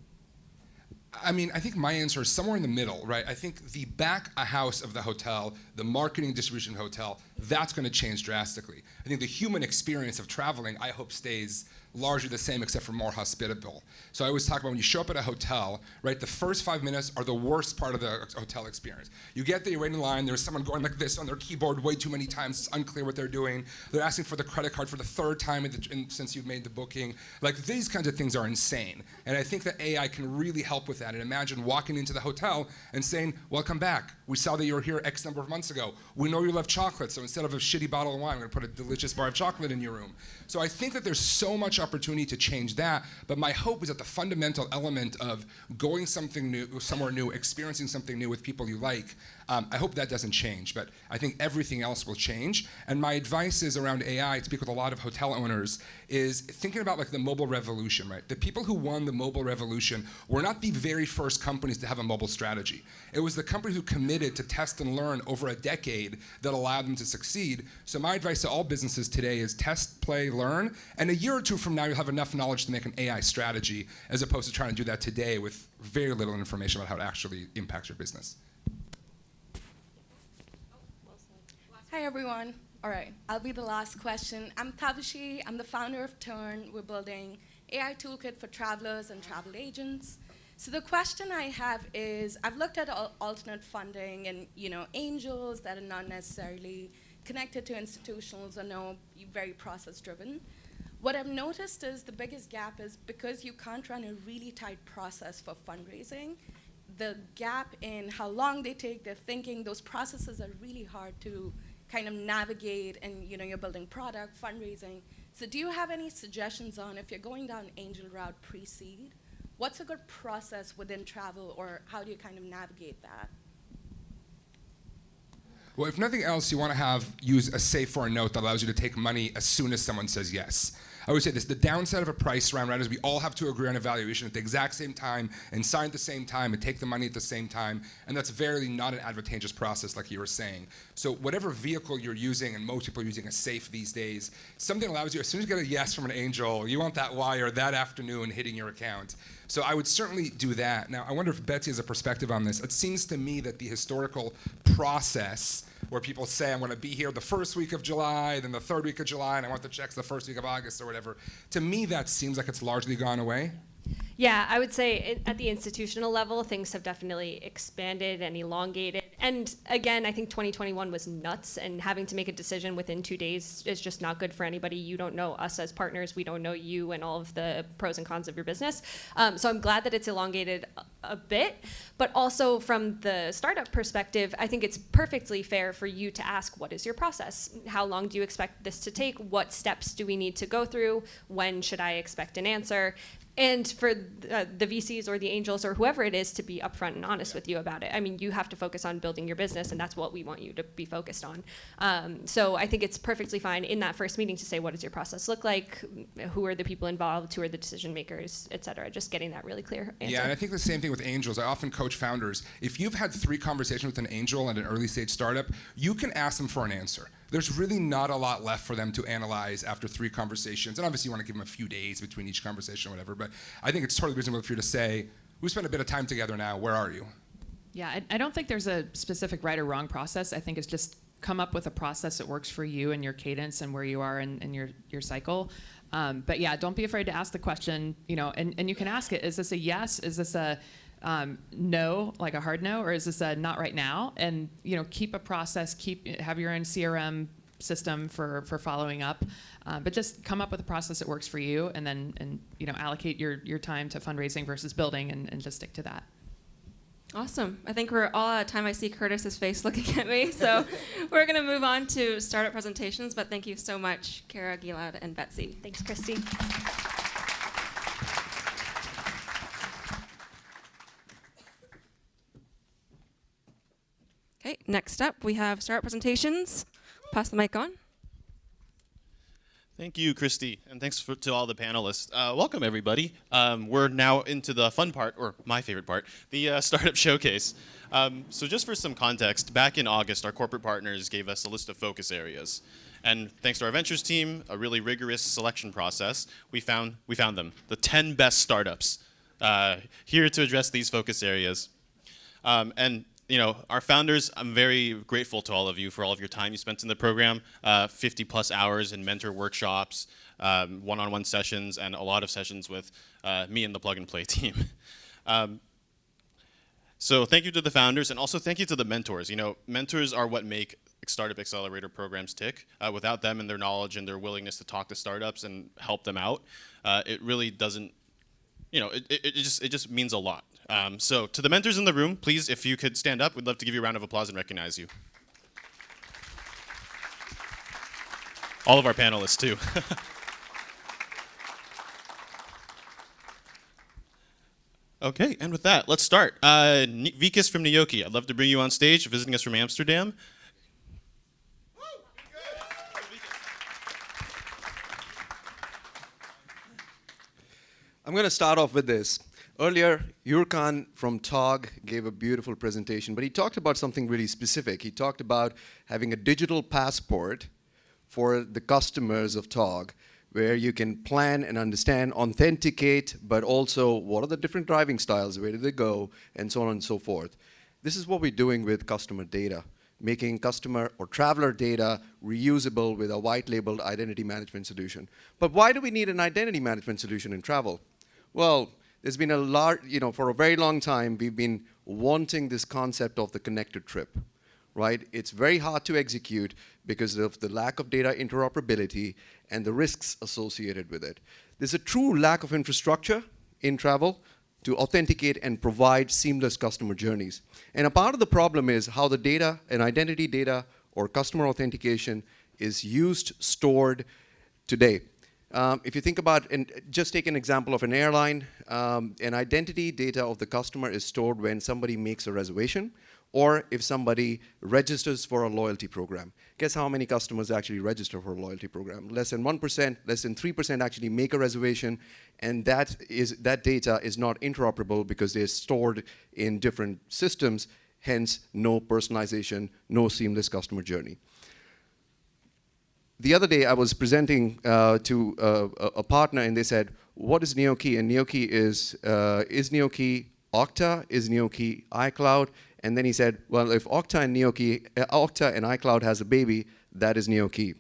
I mean, I think my answer is somewhere in the middle, right? I think the back of house of the hotel, the marketing distribution of the hotel, that's going to change drastically. I think the human experience of traveling, I hope, stays largely the same, except for more hospitable. So I always talk about when you show up at a hotel, right, the first 5 minutes are the worst part of the hotel experience. You get there, you wait in line, there's someone going like this on their keyboard way too many times, it's unclear what they're doing. They're asking for the credit card for the third time since you've made the booking. Like, these kinds of things are insane. And I think that AI can really help with that. And imagine walking into the hotel and saying, welcome back. We saw that you were here X number of months ago. We know you love chocolate, so instead of a shitty bottle of wine, we're gonna put a delicious bar of chocolate in your room. So I think that there's so much opportunity to change that, but my hope is that the fundamental element of going somewhere new, experiencing something new with people you like, I hope that doesn't change, but I think everything else will change. And my advice is around AI, to speak with a lot of hotel owners, is thinking about, like, the mobile revolution, right? The people who won the mobile revolution were not the very first companies to have a mobile strategy. It was the companies who committed to test and learn over a decade that allowed them to succeed. So my advice to all businesses today is test, play, learn, and a year or two from now you'll have enough knowledge to make an AI strategy, as opposed to trying to do that today with very little information about how it actually impacts your business.
Hi, everyone. All right, I'll be the last question. I'm Tavishi. I'm the founder of Turn. We're building AI toolkit for travelers and travel agents. So the question I have is, I've looked at alternate funding and angels that are not necessarily connected to institutionals or very process-driven. What I've noticed is the biggest gap is because you can't run a really tight process for fundraising, the gap in how long they take, their thinking, those processes are really hard to kind of navigate, and you're building product, fundraising. So do you have any suggestions on, if you're going down angel route pre-seed, what's a good process within travel, or how do you kind of navigate that?
Well, if nothing else, you want to use a safe for a note that allows you to take money as soon as someone says yes. I always say this, the downside of a price round, right, is we all have to agree on a valuation at the exact same time and sign at the same time and take the money at the same time, and that's very not an advantageous process, like you were saying. So whatever vehicle you're using, and most people are using a safe these days, something allows you, as soon as you get a yes from an angel, you want that wire that afternoon hitting your account. So I would certainly do that. Now, I wonder if Betsy has a perspective on this. It seems to me that the historical process where people say, I'm going to be here the first week of July, then the third week of July, and I want the checks the first week of August or whatever, to me that seems like it's largely gone away.
Yeah, I would say at the institutional level, things have definitely expanded and elongated. And again, I think 2021 was nuts, and having to make a decision within 2 days is just not good for anybody. You don't know us as partners. We don't know you and all of the pros and cons of your business. So I'm glad that it's elongated a bit. But also from the startup perspective, I think it's perfectly fair for you to ask, what is your process? How long do you expect this to take? What steps do we need to go through? When should I expect an answer? And for the VCs or the angels or whoever it is to be upfront and honest with you about it. I mean, you have to focus on building your business, and that's what we want you to be focused on. So I think it's perfectly fine in that first meeting to say, what does your process look like? Who are the people involved? Who are the decision makers, et cetera? Just getting that really clear answer.
Yeah, and I think the same thing with angels. I often coach founders. If you've had 3 conversations with an angel at an early stage startup, you can ask them for an answer. There's really not a lot left for them to analyze after 3 conversations. And obviously you want to give them a few days between each conversation or whatever, but I think it's totally reasonable for you to say, we spent a bit of time together now, where are you?
Yeah, I don't think there's a specific right or wrong process. I think it's just come up with a process that works for you and your cadence and where you are in your cycle. But yeah, don't be afraid to ask the question, and you can ask it, is this a yes? Is this a no, like a hard no, or is this a not right now? And keep a process, have your own CRM system for following up, but just come up with a process that works for you, and then allocate your time to fundraising versus building, and just stick to that.
Awesome. I think we're all out of time. I see Curtis's face looking at me, so we're going to move on to startup presentations. But thank you so much, Kara, Gilad, and Betsy.
Thanks, Christy.
Okay, next up we have startup presentations. Pass the mic on.
Thank you, Christy, and thanks to all the panelists. Welcome, everybody. We're now into the fun part, or my favorite part, the startup showcase. So just for some context, back in August, our corporate partners gave us a list of focus areas. And thanks to our ventures team, a really rigorous selection process, we found them, the 10 best startups, here to address these focus areas. And our founders, I'm very grateful to all of you for all of your time you spent in the program, 50 plus hours in mentor workshops, one-on-one sessions, and a lot of sessions with me and the Plug and Play team. So thank you to the founders, and also thank you to the mentors. Mentors are what make startup accelerator programs tick. Without them and their knowledge and their willingness to talk to startups and help them out, it really doesn't, it just means a lot. So to the mentors in the room, please, if you could stand up, we'd love to give you a round of applause and recognize you. All of our panelists, too. Okay, and with that, let's start. Vikas from Neoke, I'd love to bring you on stage, visiting us from Amsterdam.
I'm going to start off with this. Earlier, Yurkan from TOG gave a beautiful presentation, but he talked about something really specific. He talked about having a digital passport for the customers of TOG, where you can plan and understand, authenticate, but also what are the different driving styles, where do they go, and so on and so forth. This is what we're doing with customer data, making customer or traveler data reusable with a white-labeled identity management solution. But why do we need an identity management solution in travel? Well, there's been a large, for a very long time, we've been wanting this concept of the connected trip, right? It's very hard to execute because of the lack of data interoperability and the risks associated with it. There's a true lack of infrastructure in travel to authenticate and provide seamless customer journeys. And a part of the problem is how the data and identity data or customer authentication is used, stored today. If you think about, and just take an example of an airline, an identity data of the customer is stored when somebody makes a reservation or if somebody registers for a loyalty program. Guess how many customers actually register for a loyalty program? Less than 1%, less than 3% actually make a reservation, and that data is not interoperable because they're stored in different systems, hence no personalization, no seamless customer journey. The other day, I was presenting to a partner, and they said, "What is Neoke?" And Neoke is Neoke Okta? Is Neoke iCloud? And then he said, "Well, if Okta and iCloud has a baby, that is Neoke."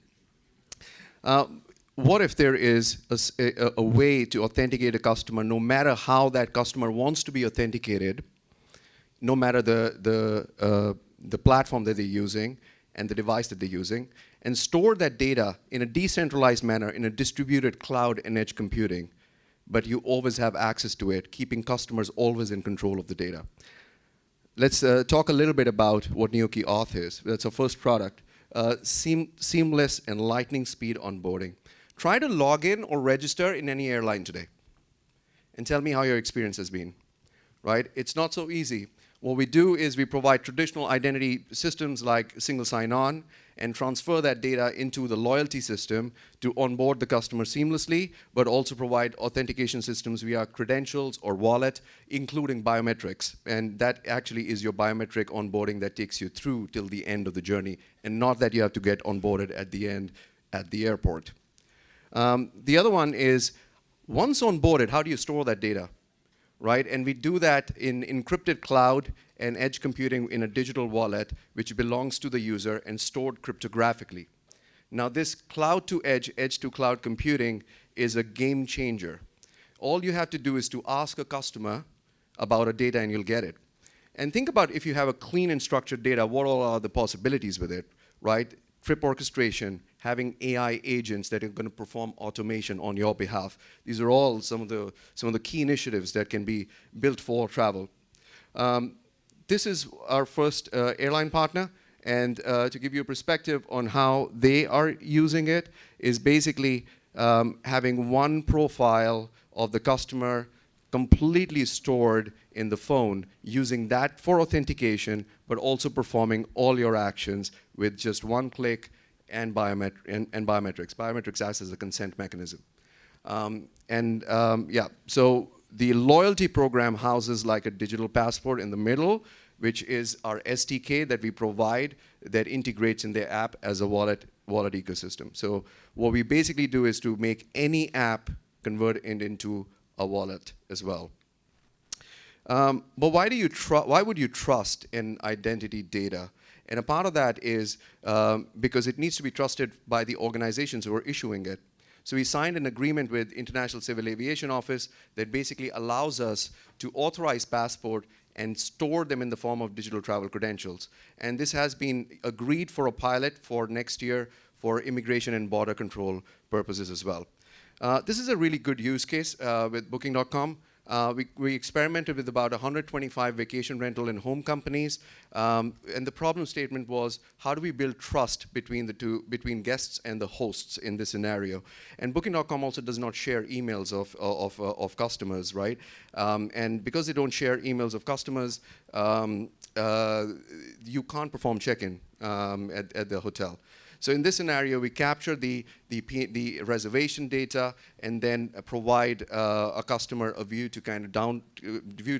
What if there is a way to authenticate a customer, no matter how that customer wants to be authenticated, no matter the platform that they're using and the device that they're using, and store that data in a decentralized manner in a distributed cloud and edge computing, but you always have access to it, keeping customers always in control of the data. Let's talk a little bit about what Neoke Auth is. That's our first product. Seamless and lightning speed onboarding. Try to log in or register in any airline today and tell me how your experience has been, right? It's not so easy. What we do is we provide traditional identity systems like single sign-on and transfer that data into the loyalty system to onboard the customer seamlessly, but also provide authentication systems via credentials or wallet, including biometrics. And that actually is your biometric onboarding that takes you through till the end of the journey, and not that you have to get onboarded at the end at the airport. The other one is, once onboarded, how do you store that data? Right? And we do that in encrypted cloud and edge computing in a digital wallet, which belongs to the user and stored cryptographically. Now, this cloud to edge, edge to cloud computing is a game changer. All you have to do is to ask a customer about a data and you'll get it. And think about if you have a clean and structured data, what all are the possibilities with it, right? Trip orchestration, having AI agents that are going to perform automation on your behalf. These are all some of the key initiatives that can be built for travel. This is our first airline partner, and to give you a perspective on how they are using it is basically having one profile of the customer completely stored in the phone, using that for authentication, but also performing all your actions with just one click and biometrics. Biometrics acts as a consent mechanism. Yeah, so the loyalty program houses like a digital passport in the middle, which is our SDK that we provide that integrates in the app as a wallet ecosystem. So what we basically do is to make any app convert it into a wallet as well. But why would you trust in identity data? And a part of that is because it needs to be trusted by the organizations who are issuing it. So we signed an agreement with International Civil Aviation Office that basically allows us to authorize passport and store them in the form of digital travel credentials. And this has been agreed for a pilot for next year for immigration and border control purposes as well. This is a really good use case with Booking.com. We experimented with about 125 vacation rental and home companies, and the problem statement was, how do we build trust between between guests and the hosts in this scenario? And Booking.com also does not share emails of customers, right? And because they don't share emails of customers, you can't perform check-in at the hotel. So in this scenario, we capture the reservation data and then provide a customer a view to kind of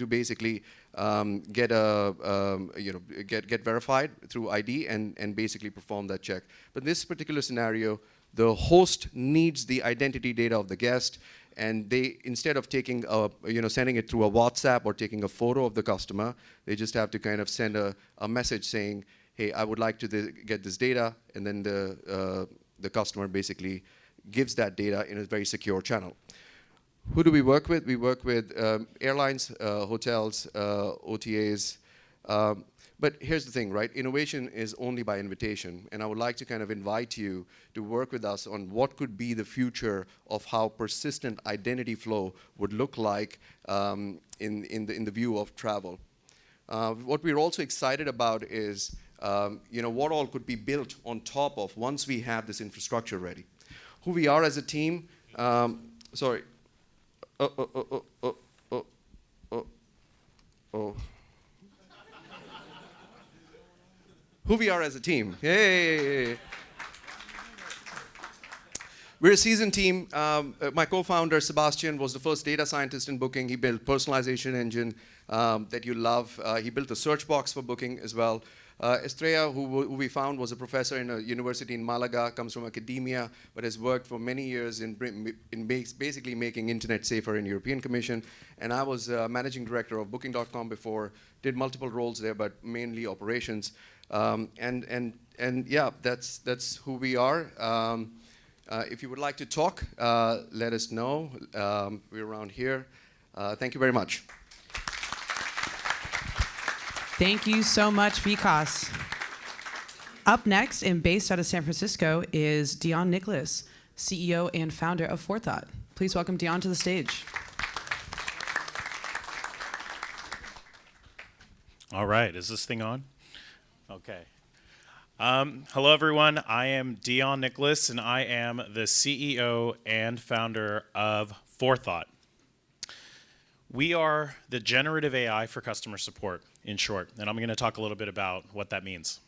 basically get verified through ID and basically perform that check. But in this particular scenario, the host needs the identity data of the guest, and they, instead of taking sending it through a WhatsApp or taking a photo of the customer, they just have to kind of send a message saying, hey, I would like to get this data, and then the customer basically gives that data in a very secure channel. Who do we work with? We work with airlines, hotels, OTAs. But here's the thing, right? Innovation is only by invitation, and I would like to kind of invite you to work with us on what could be the future of how persistent identity flow would look like in the view of travel. What we're also excited about is what all could be built on top of once we have this infrastructure ready. Who we are as a team, sorry. Who we are as a team. Hey. We're a seasoned team. My co-founder, Sebastian, was the first data scientist in Booking. He built personalization engine that you love. He built a search box for Booking as well. Estrella, who we found, was a professor in a university in Malaga, comes from academia, but has worked for many years in basically making internet safer in European Commission. And I was managing director of Booking.com before, did multiple roles there, but mainly operations. And yeah, that's who we are. If you would like to talk, let us know. We're around here. Thank you very much.
Thank you so much, Vikas. Up next, and based out of San Francisco, is Dion Nicholas, CEO and founder of Forethought. Please welcome Dion to the stage.
All right, is this thing on? Okay. Hello, everyone. I am Dion Nicholas, and I am the CEO and founder of Forethought. We are the generative AI for customer support, in short, and I'm going to talk a little bit about what that means.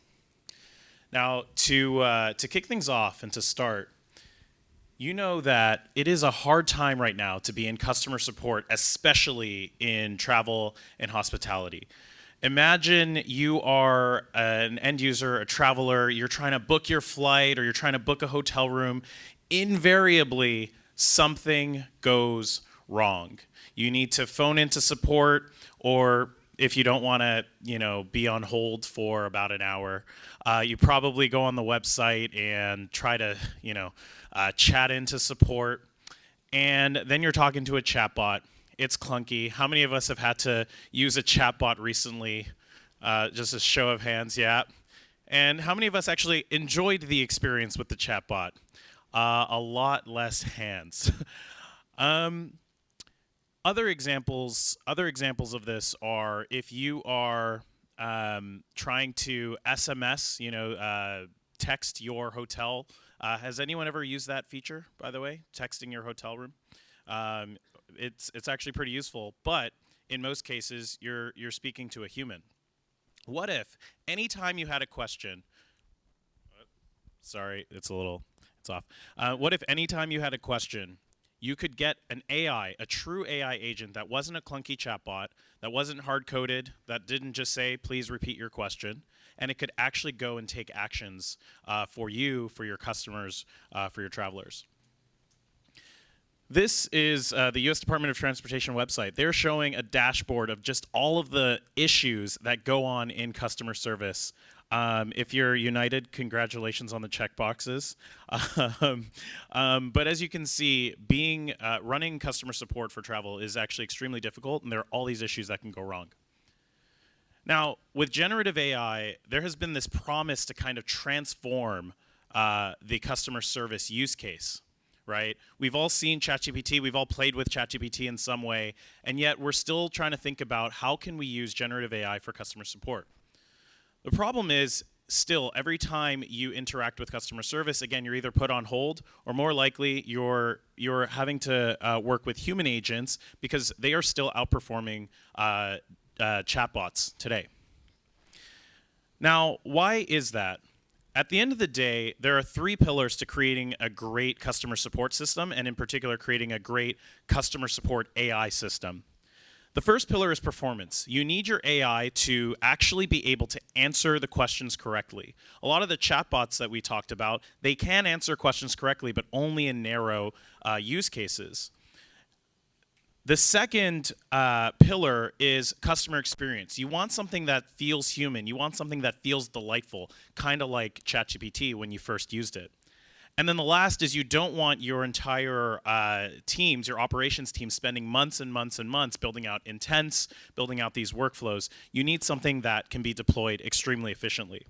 Now, to kick things off and to start, you know that it is a hard time right now to be in customer support, especially in travel and hospitality. Imagine you are an end user, a traveler, you're trying to book your flight or you're trying to book a hotel room. Invariably, something goes wrong. You need to phone into support, or if you don't want to, be on hold for about an hour, you probably go on the website and try to, chat into support. And then you're talking to a chatbot, It's clunky. How many of us have had to use a chatbot recently? Just a show of hands, yeah. And how many of us actually enjoyed the experience with the chatbot? A lot less hands. Other examples of this are if you are trying to SMS, text your hotel. Has anyone ever used that feature, by the way, texting your hotel room? It's actually pretty useful, but in most cases, you're speaking to a human. What if anytime you had a question, sorry, it's off. What if anytime you had a question, you could get an AI, a true AI agent that wasn't a clunky chatbot, that wasn't hard-coded, that didn't just say, please repeat your question, and it could actually go and take actions for you, for your customers, for your travelers. This is the U.S. Department of Transportation website. They're showing a dashboard of just all of the issues that go on in customer service. If you're United, congratulations on the checkboxes. But as you can see, running customer support for travel is actually extremely difficult, and there are all these issues that can go wrong. Now, with generative AI, there has been this promise to kind of transform the customer service use case. Right? We've all seen ChatGPT, we've all played with ChatGPT in some way, and yet we're still trying to think about how can we use generative AI for customer support. The problem is, still, every time you interact with customer service, again, you're either put on hold, or more likely, you're having to work with human agents because they are still outperforming chatbots today. Now, why is that? At the end of the day, there are 3 pillars to creating a great customer support system, and in particular, creating a great customer support AI system. The first pillar is performance. You need your AI to actually be able to answer the questions correctly. A lot of the chatbots that we talked about, they can answer questions correctly, but only in narrow use cases. The second pillar is customer experience. You want something that feels human. You want something that feels delightful, kind of like ChatGPT when you first used it. And then the last is you don't want your entire teams, your operations team, spending months and months and months building out intents, building out these workflows. You need something that can be deployed extremely efficiently.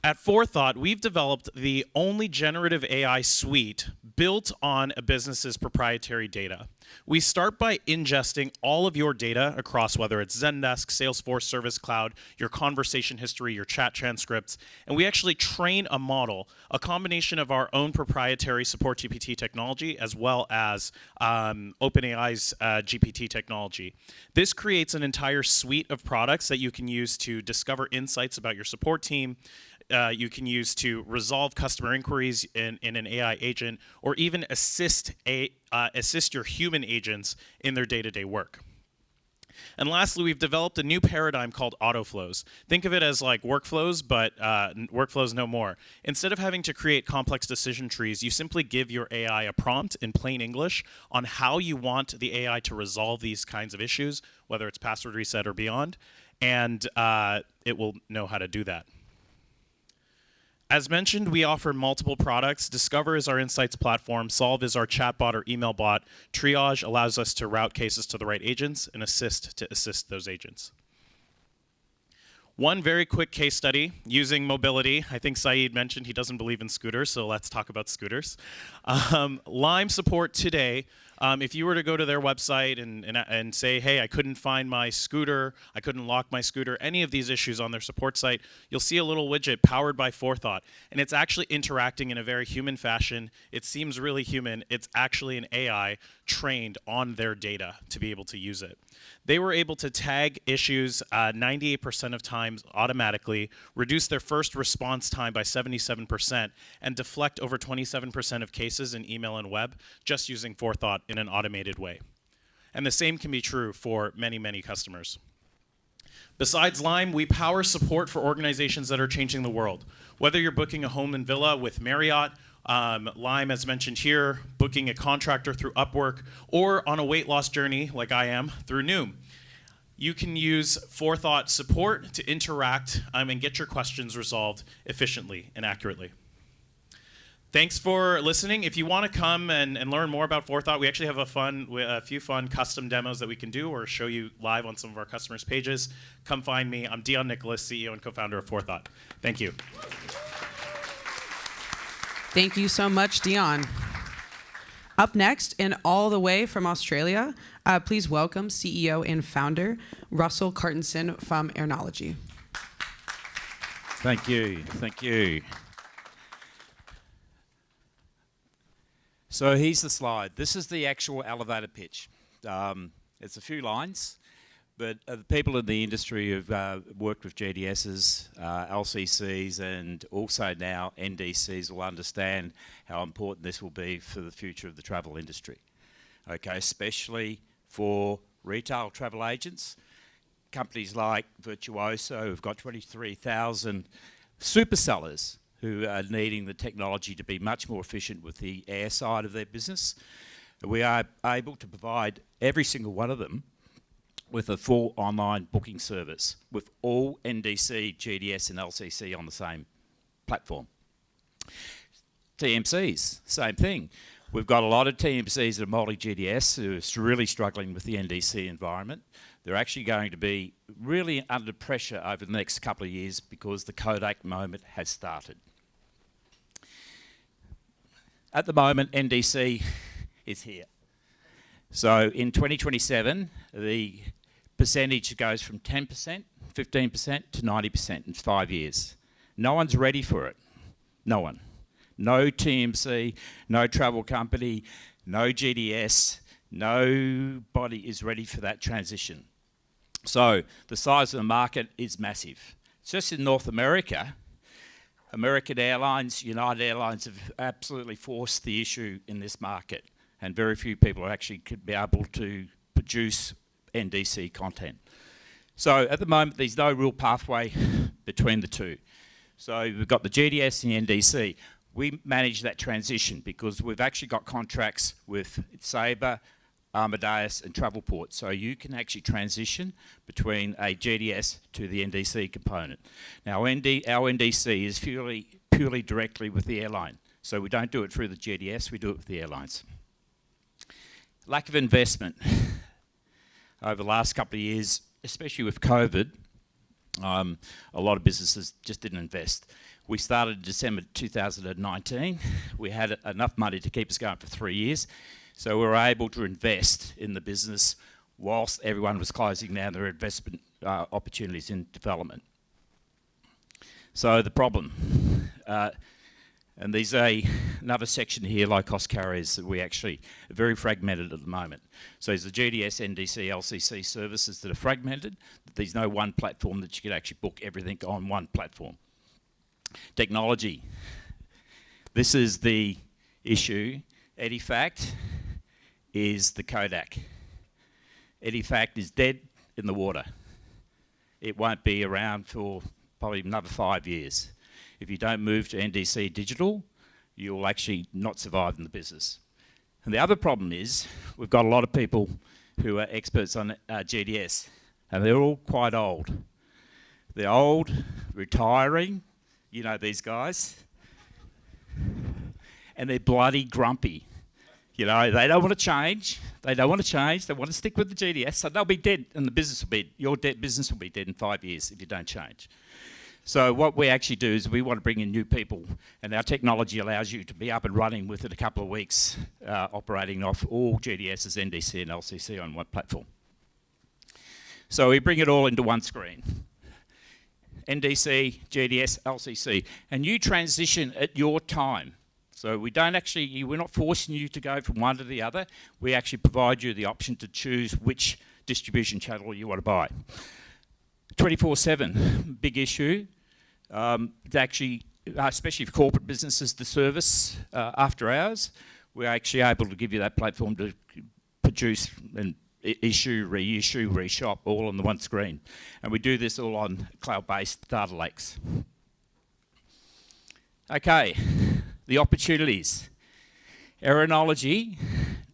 At Forethought, we've developed the only generative AI suite built on a business's proprietary data. We start by ingesting all of your data across whether it's Zendesk, Salesforce, Service Cloud, your conversation history, your chat transcripts, and we actually train a model, a combination of our own proprietary Support GPT technology as well as OpenAI's GPT technology. This creates an entire suite of products that you can use to discover insights about your support team, you can use to resolve customer inquiries in an AI agent, or even assist your human agents in their day-to-day work. And lastly, we've developed a new paradigm called autoflows. Think of it as like workflows, but workflows no more. Instead of having to create complex decision trees, you simply give your AI a prompt in plain English on how you want the AI to resolve these kinds of issues, whether it's password reset or beyond, and it will know how to do that. As mentioned, we offer multiple products. Discover is our insights platform. Solve is our chatbot or email bot. Triage allows us to route cases to the right agents, and Assist to assist those agents. One very quick case study using mobility. I think Saeed mentioned he doesn't believe in scooters, so let's talk about scooters. Lime support today, if you were to go to their website and say, hey, I couldn't find my scooter, I couldn't lock my scooter, any of these issues on their support site, you'll see a little widget powered by Forethought. And it's actually interacting in a very human fashion. It seems really human. It's actually an AI trained on their data to be able to use it. They were able to tag issues 98% of times automatically, reduce their first response time by 77%, and deflect over 27% of cases in email and web just using Forethought in an automated way. And the same can be true for many, many customers. Besides Lime, we power support for organizations that are changing the world. Whether you're booking a home and villa with Marriott, Lime, as mentioned here, booking a contractor through Upwork, or on a weight loss journey, like I am, through Noom. You can use Forethought support to interact and get your questions resolved efficiently and accurately. Thanks for listening. If you want to come and learn more about Forethought, we actually have a few fun custom demos that we can do or show you live on some of our customers' pages. Come find me. I'm Dion Nicholas, CEO and co-founder of Forethought. Thank you.
Thank you so much, Dion. Up next, and all the way from Australia, please welcome CEO and founder Russell Cartensen from Aeronology.
Thank you. Thank you. So here's the slide. This is the actual elevator pitch. It's a few lines, but the people in the industry who've worked with GDSs, LCCs, and also now NDCs will understand how important this will be for the future of the travel industry. Okay, especially for retail travel agents. Companies like Virtuoso, who've got 23,000 super sellers who are needing the technology to be much more efficient with the air side of their business. We are able to provide every single one of them with a full online booking service with all NDC, GDS and LCC on the same platform. TMCs, same thing. We've got a lot of TMCs that are multi-GDS who are really struggling with the NDC environment. They're actually going to be really under pressure over the next couple of years because the Kodak moment has started. At the moment, NDC is here. So in 2027, the percentage goes from 10%, 15% to 90% in 5 years. No one's ready for it. No one. No TMC, no travel company, no GDS, nobody is ready for that transition. So the size of the market is massive. Just in North America, American Airlines, United Airlines have absolutely forced the issue in this market, and very few people actually could be able to produce NDC content. So at the moment, there's no real pathway between the two. So we've got the GDS and the NDC. We manage that transition because we've actually got contracts with Sabre, Amadeus and Travelport. So you can actually transition between a GDS to the NDC component. Now our NDC is purely directly with the airline. So we don't do it through the GDS, we do it with the airlines. Lack of investment over the last couple of years, especially with COVID, a lot of businesses just didn't invest. We started in December 2019. We had enough money to keep us going for 3 years. So we were able to invest in the business whilst everyone was closing down their investment opportunities in development. So the problem, and there's another section here, low-cost carriers, that we actually are very fragmented at the moment. So there's the GDS, NDC, LCC services that are fragmented. There's no one platform that you can actually book everything on one platform. Technology. This is the issue. Edifact is the Kodak. Edifact is dead in the water. It won't be around for probably another 5 years. If you don't move to NDC digital, you'll actually not survive in the business. And the other problem is we've got a lot of people who are experts on GDS, and they're all quite old. They're old, retiring, you know these guys, and they're bloody grumpy. You know, they don't want to change. They don't want to change. They want to stick with the GDS, so they'll be dead, and the business will be, your business will be dead in 5 years if you don't change. So what we actually do is we want to bring in new people, and our technology allows you to be up and running within a couple of weeks, operating off all GDSs, NDC, and LCC on one platform. So we bring it all into one screen. NDC, GDS, LCC, and you transition at your time. So we don't actually, we're not forcing you to go from one to the other. We actually provide you the option to choose which distribution channel you want to buy. 24/7, big issue. It's actually, especially for corporate businesses, the service after hours, we're actually able to give you that platform to produce and issue, reissue, reshop, all on the one screen. And we do this all on cloud-based data lakes. Okay, the opportunities. Aeronology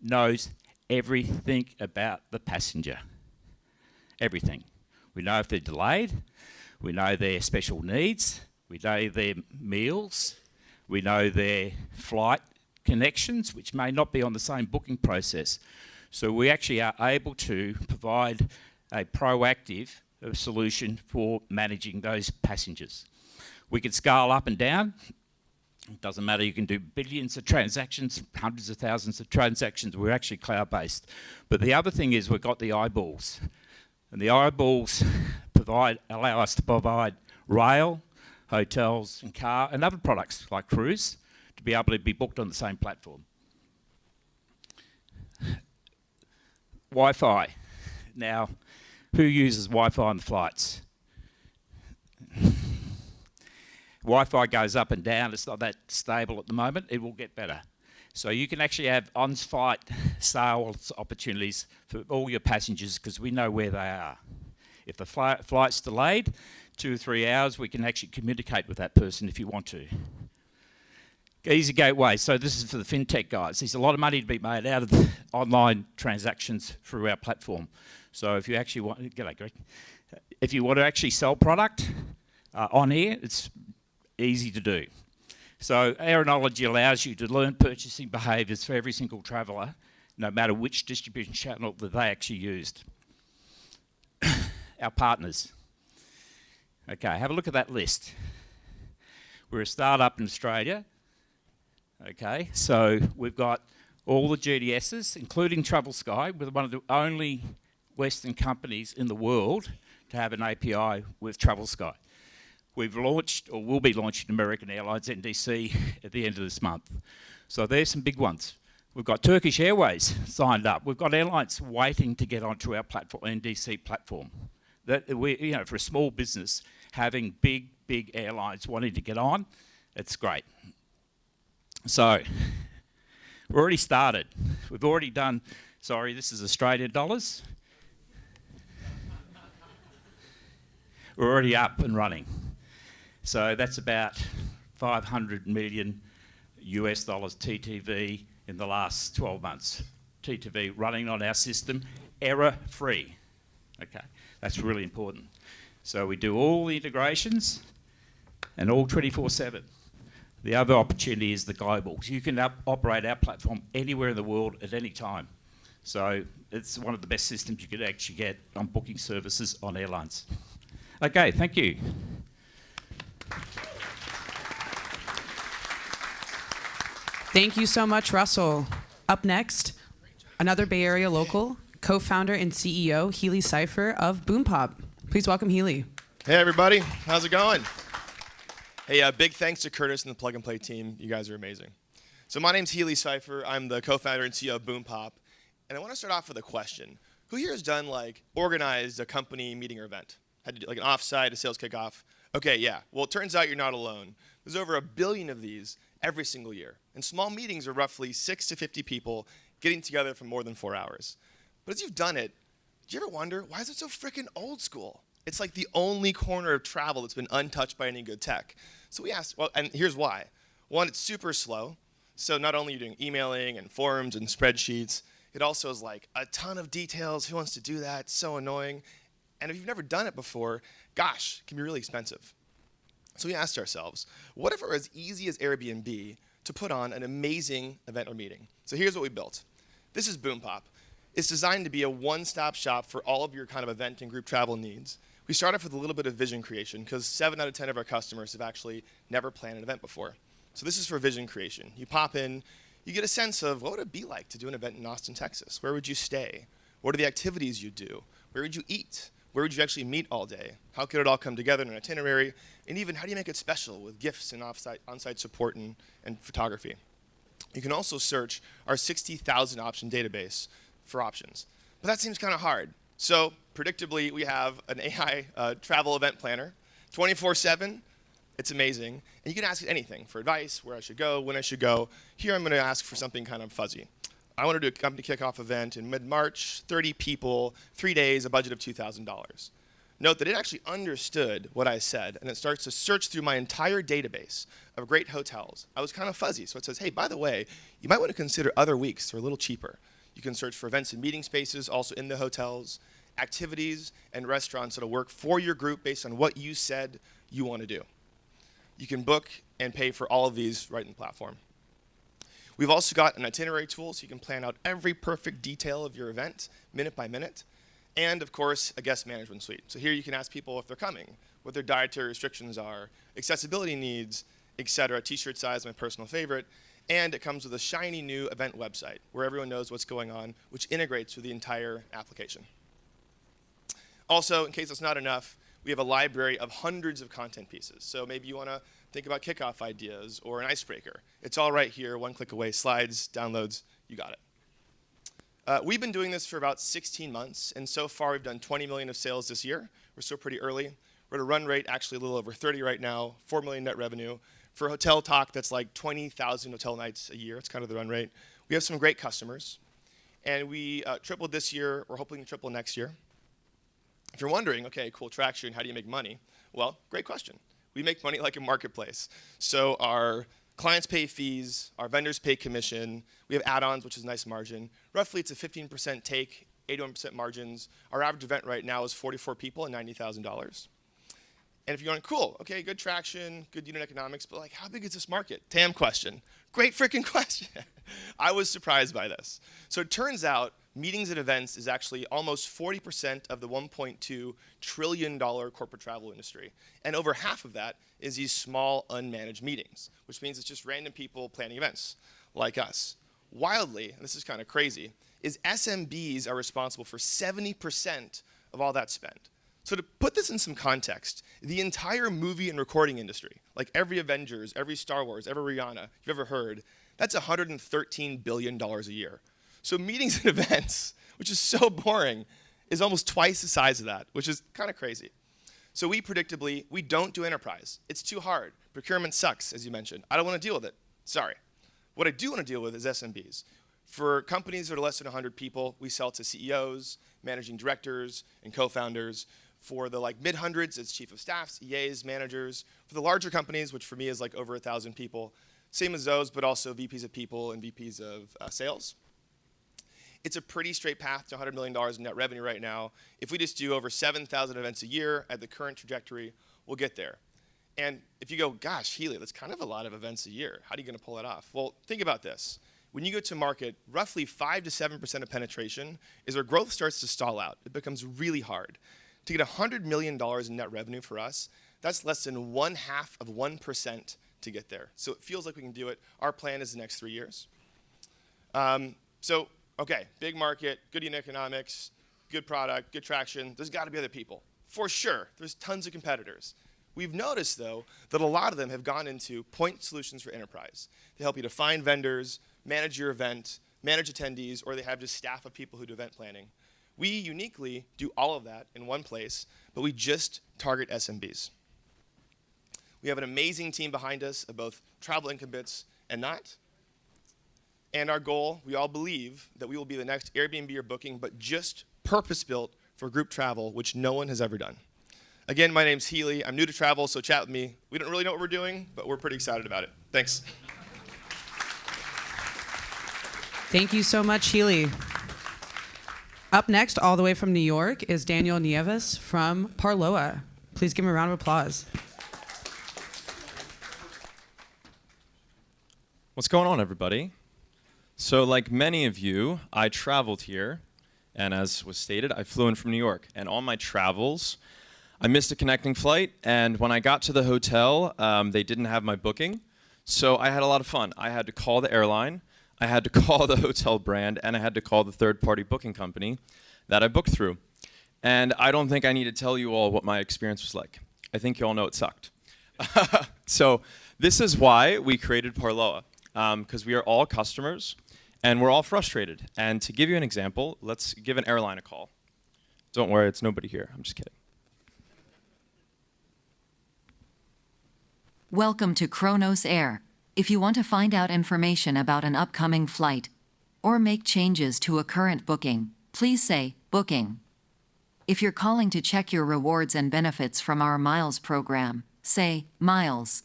knows everything about the passenger. Everything. We know if they're delayed, we know their special needs, we know their meals, We know their flight connections, which may not be on the same booking process. So we actually are able to provide a proactive solution for managing those passengers. We can scale up and down. It doesn't matter, you can do billions of transactions, hundreds of thousands of transactions. We're actually cloud-based. But the other thing is we've got the eyeballs. And the eyeballs allow us to provide rail, hotels and car and other products like cruise to be able to be booked on the same platform. Wi-Fi. Now, who uses Wi-Fi on the flights? Wi-Fi goes up and down. It's not that stable at the moment. It will get better. So you can actually have on-flight sales opportunities for all your passengers because we know where they are. If the flight's delayed 2 or 3 hours, we can actually communicate with that person if you want to. Easy gateway. So this is for the fintech guys. There's a lot of money to be made out of the online transactions through our platform. So if you actually want, g'day Greg. If you want to actually sell product on here, it's easy to do. So Aeronology allows you to learn purchasing behaviours for every single traveller, no matter which distribution channel that they actually used. Our partners. Okay, have a look at that list. We're a startup in Australia. Okay, so we've got all the GDSs, including TravelSky. We're one of the only Western companies in the world to have an API with TravelSky. We've launched, or will be launching, American Airlines NDC at the end of this month. So there's some big ones. We've got Turkish Airways signed up. We've got airlines waiting to get onto our platform, NDC platform. That we, you know, for a small business, having big airlines wanting to get on, it's great. So we've already started. We've already done, sorry, this is Australian dollars. We're already up and running. So that's about 500 million US dollars TTV in the last 12 months. TTV running on our system, error-free. Okay, that's really important. So we do all the integrations and all 24/7. The other opportunity is the globals. You can operate our platform anywhere in the world at any time. So it's one of the best systems you could actually get on booking services on airlines. Okay, thank you.
Thank you so much, Russell. Up next, another Bay Area local, co-founder and CEO, Healy Cipher of BoomPop. Please welcome Healy.
Hey everybody, how's it going? Hey, big thanks to Curtis and the Plug and Play team. You guys are amazing. So my name's Healy Cipher. I'm the co-founder and CEO of BoomPop. And I want to start off with a question. Who here has done, like, organized a company meeting or event? Had to do like an offsite, a sales kickoff? Okay, yeah. Well, it turns out you're not alone. There's over 1 billion of these every single year. And small meetings are roughly 6 to 50 people getting together for more than 4 hours. But as you've done it, do you ever wonder, why is it so freaking old school? It's like the only corner of travel that's been untouched by any good tech. So we asked, well, and here's why. One, it's super slow. So not only are you doing emailing and forums and spreadsheets, it also is like a ton of details. Who wants to do that? It's so annoying. And if you've never done it before, gosh, it can be really expensive. So we asked ourselves, what if it were as easy as Airbnb to put on an amazing event or meeting? So here's what we built. This is BoomPop. It's designed to be a one-stop shop for all of your kind of event and group travel needs. We start off with a little bit of vision creation because 7 out of 10 of our customers have actually never planned an event before. So this is for vision creation. You pop in, you get a sense of what would it be like to do an event in Austin, Texas? Where would you stay? What are the activities you do? Where would you eat? Where would you actually meet all day? How could it all come together in an itinerary? And even how do you make it special with gifts and on-site support and photography? You can also search our 60,000 option database for options. But that seems kind of hard. So predictably, we have an AI travel event planner, 24/7. It's amazing. And you can ask it anything for advice, where I should go, when I should go. Here I'm going to ask for something kind of fuzzy. I want to do a company kickoff event in mid-March, 30 people, 3 days, a budget of $2,000. Note that it actually understood what I said, and it starts to search through my entire database of great hotels. I was kind of fuzzy, so it says, hey, by the way, you might want to consider other weeks. They're a little cheaper. You can search for events and meeting spaces also in the hotels, activities, and restaurants that'll work for your group based on what you said you want to do. You can book and pay for all of these right in the platform. We've also got an itinerary tool so you can plan out every perfect detail of your event, minute by minute. And of course, a guest management suite. So here you can ask people if they're coming, what their dietary restrictions are, accessibility needs, etc. T-shirt size, my personal favorite. And it comes with a shiny new event website where everyone knows what's going on, which integrates with the entire application. Also, in case it's not enough, we have a library of hundreds of content pieces. So maybe you want to think about kickoff ideas or an icebreaker. It's all right here, one click away, slides, downloads, you got it. We've been doing this for about 16 months, and so far we've done 20 million of sales this year. We're still pretty early. We're at a run rate actually a little over 30 right now, 4 million net revenue. For Hotel Talk, that's like 20,000 hotel nights a year. It's kind of the run rate. We have some great customers, and we tripled this year. We're hoping to triple next year. If you're wondering, okay, cool traction, how do you make money? Well, great question. We make money like a marketplace. So our clients pay fees, our vendors pay commission, we have add-ons, which is a nice margin. Roughly, it's a 15% take, 81% margins. Our average event right now is 44 people and $90,000. And if you're going, cool, okay, good traction, good unit economics, but like, how big is this market? TAM question. Great freaking question. I was surprised by this. So it turns out meetings and events is actually almost 40% of the $1.2 trillion corporate travel industry. And over half of that is these small, unmanaged meetings, which means it's just random people planning events like us. Wildly, and this is kind of crazy, is SMBs are responsible for 70% of all that spend. So to put this in some context, the entire movie and recording industry, like every Avengers, every Star Wars, every Rihanna you've ever heard, that's $113 billion a year. So meetings and events, which is so boring, is almost twice the size of that, which is kind of crazy. So we don't do enterprise. It's too hard. Procurement sucks, as you mentioned. I don't want to deal with it. Sorry. What I do want to deal with is SMBs. For companies that are less than 100 people, we sell to CEOs, managing directors, and co-founders. For the mid-hundreds, it's chief of staffs, EAs, managers. For the larger companies, which for me is like over 1,000 people, same as those, but also VPs of people and VPs of sales. It's a pretty straight path to $100 million in net revenue right now. If we just do over 7,000 events a year at the current trajectory, we'll get there. And if you go, gosh, Healy, that's kind of a lot of events a year. How are you going to pull that off? Well, think about this. When you go to market, roughly 5 to 7% of penetration is where growth starts to stall out. It becomes really hard. To get $100 million in net revenue for us, that's less than 0.5% to get there. So it feels like we can do it. Our plan is the next 3 years. Okay, big market, good unit economics, good product, good traction. There's got to be other people. For sure, there's tons of competitors. We've noticed, though, that a lot of them have gone into point solutions for enterprise. They help you to find vendors, manage your event, manage attendees, or they have just staff of people who do event planning. We uniquely do all of that in one place, but we just target SMBs. We have an amazing team behind us of both travel incumbents and not. And our goal, we all believe, that we will be the next Airbnb or Booking, but just purpose-built for group travel, which no one has ever done. Again, my name's Healy. I'm new to travel, so chat with me. We don't really know what we're doing, but we're pretty excited about it. Thanks.
Thank you so much, Healy. Up next, all the way from New York, is Daniel Nieves from Parloa. Please give him a round of applause.
What's going on, everybody? So like many of you, I traveled here, and as was stated, I flew in from New York. And on my travels, I missed a connecting flight, and when I got to the hotel, they didn't have my booking. So I had a lot of fun. I had to call the airline, I had to call the hotel brand, and I had to call the third-party booking company that I booked through. And I don't think I need to tell you all what my experience was like. I think you all know it sucked. So this is why we created Parloa, because we are all customers, and we're all frustrated. And to give you an example, let's give an airline a call. Don't worry, it's nobody here. I'm just kidding.
Welcome to Kronos Air. If you want to find out information about an upcoming flight or make changes to a current booking, please say, booking. If you're calling to check your rewards and benefits from our miles program, say, miles.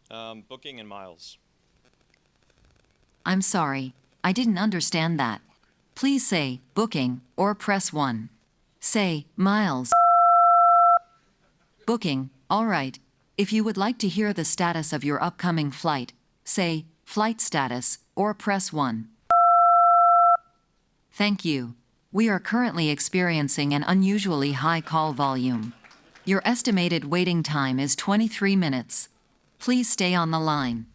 Booking and miles.
I'm sorry, I didn't understand that. Please say, booking, or press 1. Say, miles. Booking, all right. If you would like to hear the status of your upcoming flight, say, flight status, or press 1. Thank you. We are currently experiencing an unusually high call volume. Your estimated waiting time is 23 minutes. Please stay on the line.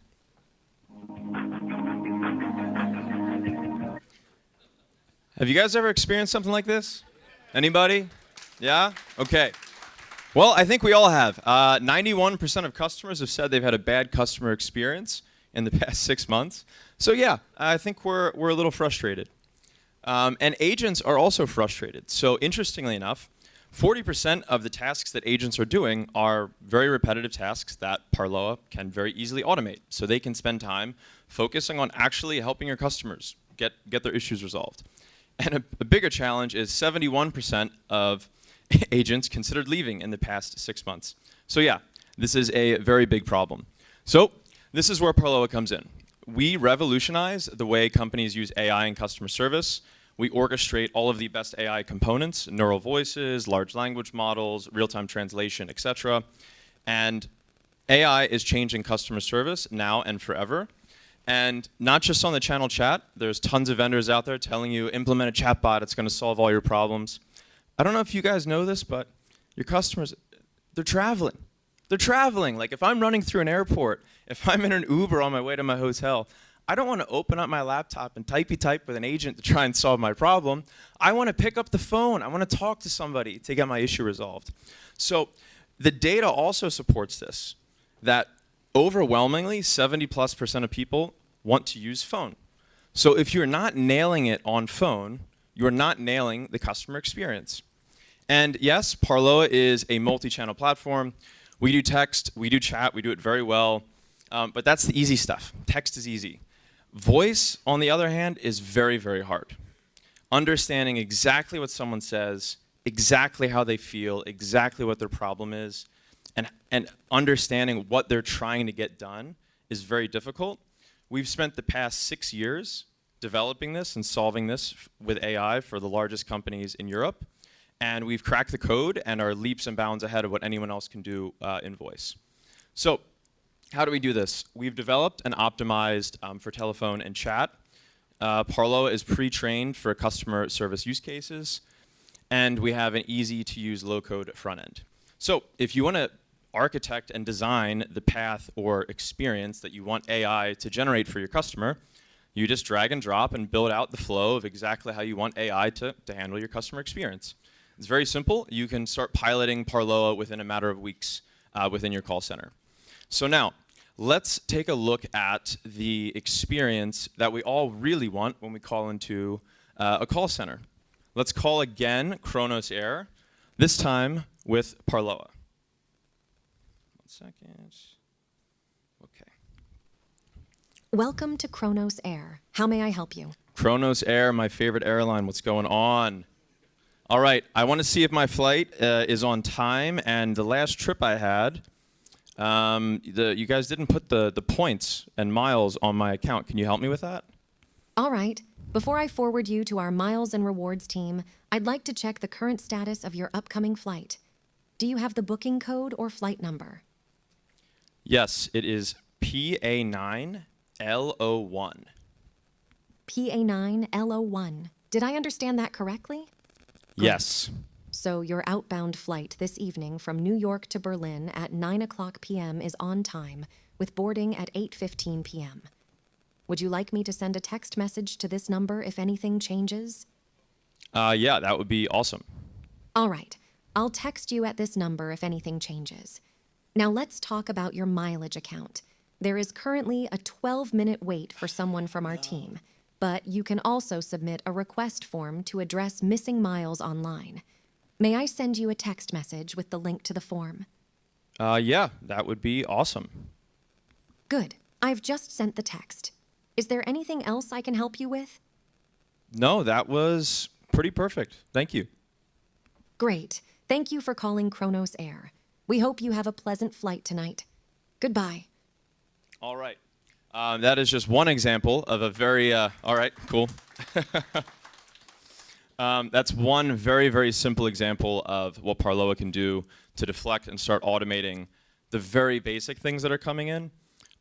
Have you guys ever experienced something like this? Anybody? Yeah? Okay. Well, I think we all have. 91% of customers have said they've had a bad customer experience in the past 6 months. So yeah, I think we're a little frustrated. And agents are also frustrated. So interestingly enough, 40% of the tasks that agents are doing are very repetitive tasks that Parloa can very easily automate. So they can spend time focusing on actually helping your customers get their issues resolved. And a bigger challenge is 71% of agents considered leaving in the past 6 months. So yeah, this is a very big problem. So this is where Parloa comes in. We revolutionize the way companies use AI in customer service. We orchestrate all of the best AI components, neural voices, large language models, real-time translation, etc. And AI is changing customer service now and forever. And not just on the channel chat, there's tons of vendors out there telling you implement a chatbot, it's going to solve all your problems. I don't know if you guys know this, but your customers, they're traveling. They're traveling. Like if I'm running through an airport, if I'm in an Uber on my way to my hotel, I don't want to open up my laptop and type with an agent to try and solve my problem. I want to pick up the phone. I want to talk to somebody to get my issue resolved. So the data also supports this, that overwhelmingly 70+% of people want to use phone. So if you're not nailing it on phone, you're not nailing the customer experience. And yes, Parloa is a multi-channel platform. We do text, we do chat, we do it very well, but that's the easy stuff. Text is easy. Voice, on the other hand, is very, very hard. Understanding exactly what someone says, exactly how they feel, exactly what their problem is, and understanding what they're trying to get done is very difficult. We've spent the past 6 years developing this and solving this with AI for the largest companies in Europe. And we've cracked the code and are leaps and bounds ahead of what anyone else can do in voice. So how do we do this? We've developed and optimized for telephone and chat. Parloa is pre-trained for customer service use cases. And we have an easy-to-use low-code front end. So if you want to architect and design the path or experience that you want AI to generate for your customer, you just drag and drop and build out the flow of exactly how you want AI to handle your customer experience. It's very simple. You can start piloting Parloa within a matter of weeks within your call center. So now, let's take a look at the experience that we all really want when we call into a call center. Let's call again Kronos Air, this time with Parloa. 1 second. Okay.
Welcome to Kronos Air. How may I help you?
Kronos Air, my favorite airline. What's going on? All right, I want to see if my flight is on time. And the last trip I had, you guys didn't put the points and miles on my account. Can you help me with that?
All right. Before I forward you to our Miles and Rewards team, I'd like to check the current status of your upcoming flight. Do you have the booking code or flight number?
Yes, it is PA9LO1.
PA9LO1. Did I understand that correctly? Great.
Yes.
So your outbound flight this evening from New York to Berlin at 9:00 p.m. is on time, with boarding at 8:15 p.m. Would you like me to send a text message to this number if anything changes?
Yeah, that would be awesome.
All right. I'll text you at this number if anything changes. Now let's talk about your mileage account. There is currently a 12-minute wait for someone from our team, but you can also submit a request form to address missing miles online. May I send you a text message with the link to the form?
Yeah, that would be awesome.
Good. I've just sent the text. Is there anything else I can help you with?
No, that was pretty perfect. Thank you.
Great. Thank you for calling Kronos Air. We hope you have a pleasant flight tonight. Goodbye.
All right. That is just one example of a very, all right, cool. That's one very, very simple example of what Parloa can do to deflect and start automating the very basic things that are coming in,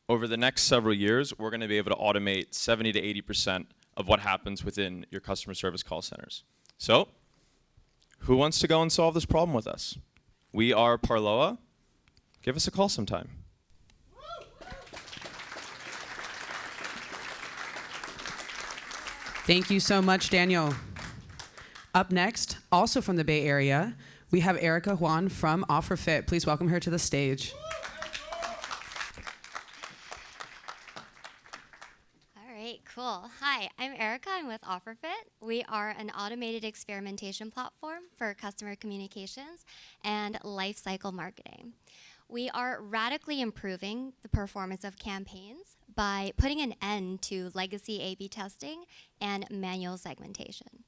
over the next several years, we're going to be able to automate 70 to 80% of what happens within your customer service call centers. So, who wants to go and solve this problem with us? We are Parloa. Give us a call sometime.
Thank you so much, Daniel. Up next, also from the Bay Area, we have Erica Juan from OfferFit. Please welcome her to the stage.
All right, cool. Hi, I'm Erica. I'm with OfferFit. We are an automated experimentation platform for customer communications and lifecycle marketing. We are radically improving the performance of campaigns by putting an end to legacy A/B testing and manual segmentation.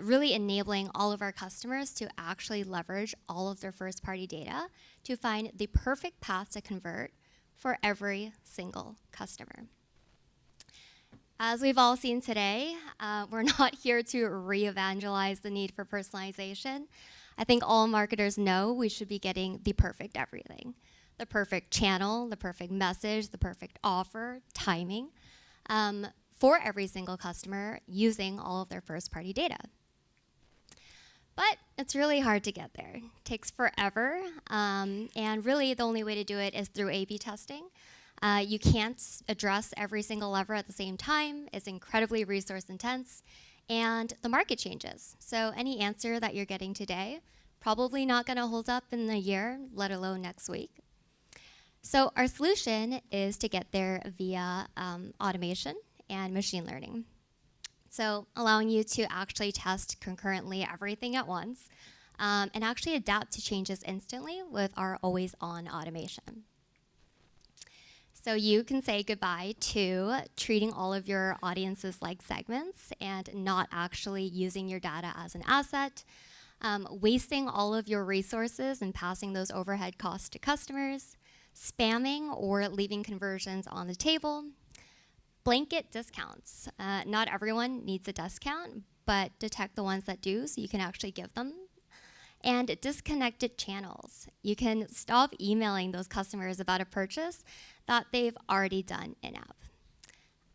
Really enabling all of our customers to actually leverage all of their first-party data to find the perfect path to convert for every single customer. As we've all seen today, we're not here to re-evangelize the need for personalization. I think all marketers know we should be getting the perfect everything. The perfect channel, the perfect message, the perfect offer, timing, for every single customer using all of their first-party data. But it's really hard to get there. It takes forever, and really the only way to do it is through A/B testing. You can't address every single lever at the same time. It's incredibly resource intense, and the market changes. So any answer that you're getting today, probably not gonna hold up in a year, let alone next week. So our solution is to get there via automation and machine learning. So allowing you to actually test concurrently everything at once and actually adapt to changes instantly with our always-on automation. So you can say goodbye to treating all of your audiences like segments and not actually using your data as an asset, wasting all of your resources and passing those overhead costs to customers, spamming or leaving conversions on the table, blanket discounts. Not everyone needs a discount, but detect the ones that do so you can actually give them. And disconnected channels. You can stop emailing those customers about a purchase that they've already done in-app.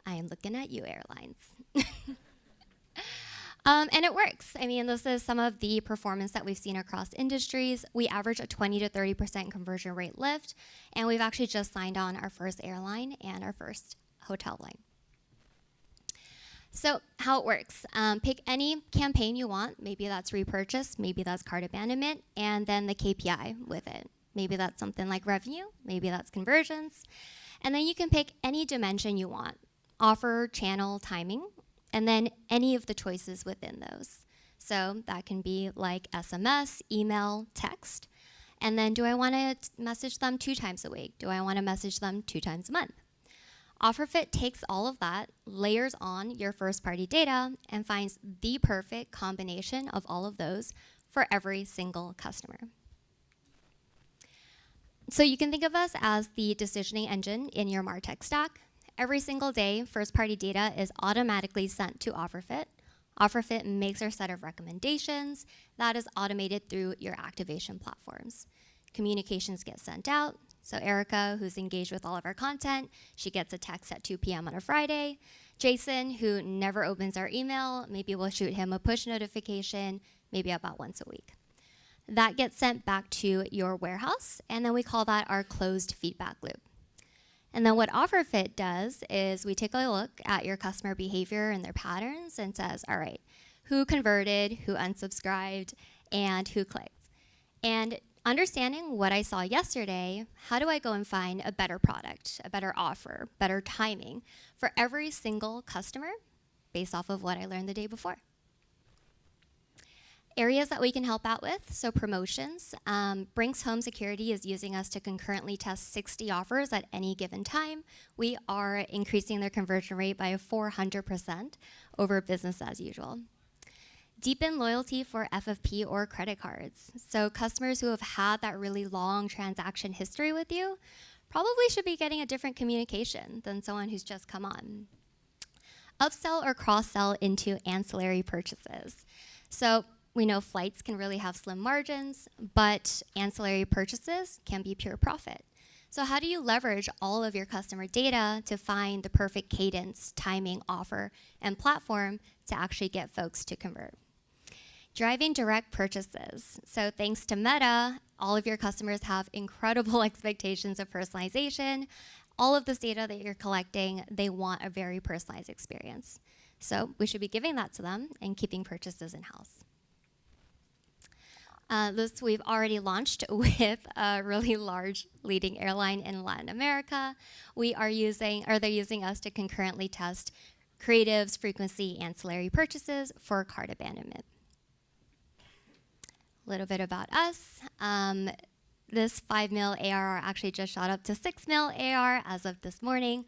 I am looking at you, airlines. And it works. I mean, this is some of the performance that we've seen across industries. We average a 20 to 30% conversion rate lift, and we've actually just signed on our first airline and our first hotel line. So how it works, pick any campaign you want. Maybe that's repurchase, maybe that's cart abandonment, and then the KPI with it. Maybe that's something like revenue, maybe that's conversions. And then you can pick any dimension you want, offer, channel, timing, and then any of the choices within those. So that can be like SMS, email, text. And then do I want to message them 2 times a week? Do I want to message them 2 times a month? OfferFit takes all of that, layers on your first-party data, and finds the perfect combination of all of those for every single customer. So you can think of us as the decisioning engine in your MarTech stack. Every single day, first-party data is automatically sent to OfferFit. OfferFit makes our set of recommendations that is automated through your activation platforms. Communications get sent out. So Erica, who's engaged with all of our content, she gets a text at 2 p.m. on a Friday. Jason, who never opens our email, maybe we'll shoot him a push notification, maybe about once a week. That gets sent back to your warehouse, and then we call that our closed feedback loop. And then what OfferFit does is we take a look at your customer behavior and their patterns and says, all right, who converted, who unsubscribed, and who clicked. And understanding what I saw yesterday, how do I go and find a better product, a better offer, better timing for every single customer based off of what I learned the day before? Areas that we can help out with, so promotions. Brinks Home Security is using us to concurrently test 60 offers at any given time. We are increasing their conversion rate by 400% over business as usual. Deepen loyalty for FFP or credit cards. So customers who have had that really long transaction history with you probably should be getting a different communication than someone who's just come on. Upsell or cross-sell into ancillary purchases. So We know flights can really have slim margins, but ancillary purchases can be pure profit. So how do you leverage all of your customer data to find the perfect cadence, timing, offer, and platform to actually get folks to convert? Driving direct purchases. So thanks to Meta, all of your customers have incredible expectations of personalization. All of this data that you're collecting, they want a very personalized experience. So we should be giving that to them and keeping purchases in-house. This we've already launched with a really large leading airline in Latin America. They're using us to concurrently test creatives, frequency, ancillary purchases for cart abandonment. A little bit about us. This 5 mil ARR actually just shot up to 6 mil ARR as of this morning.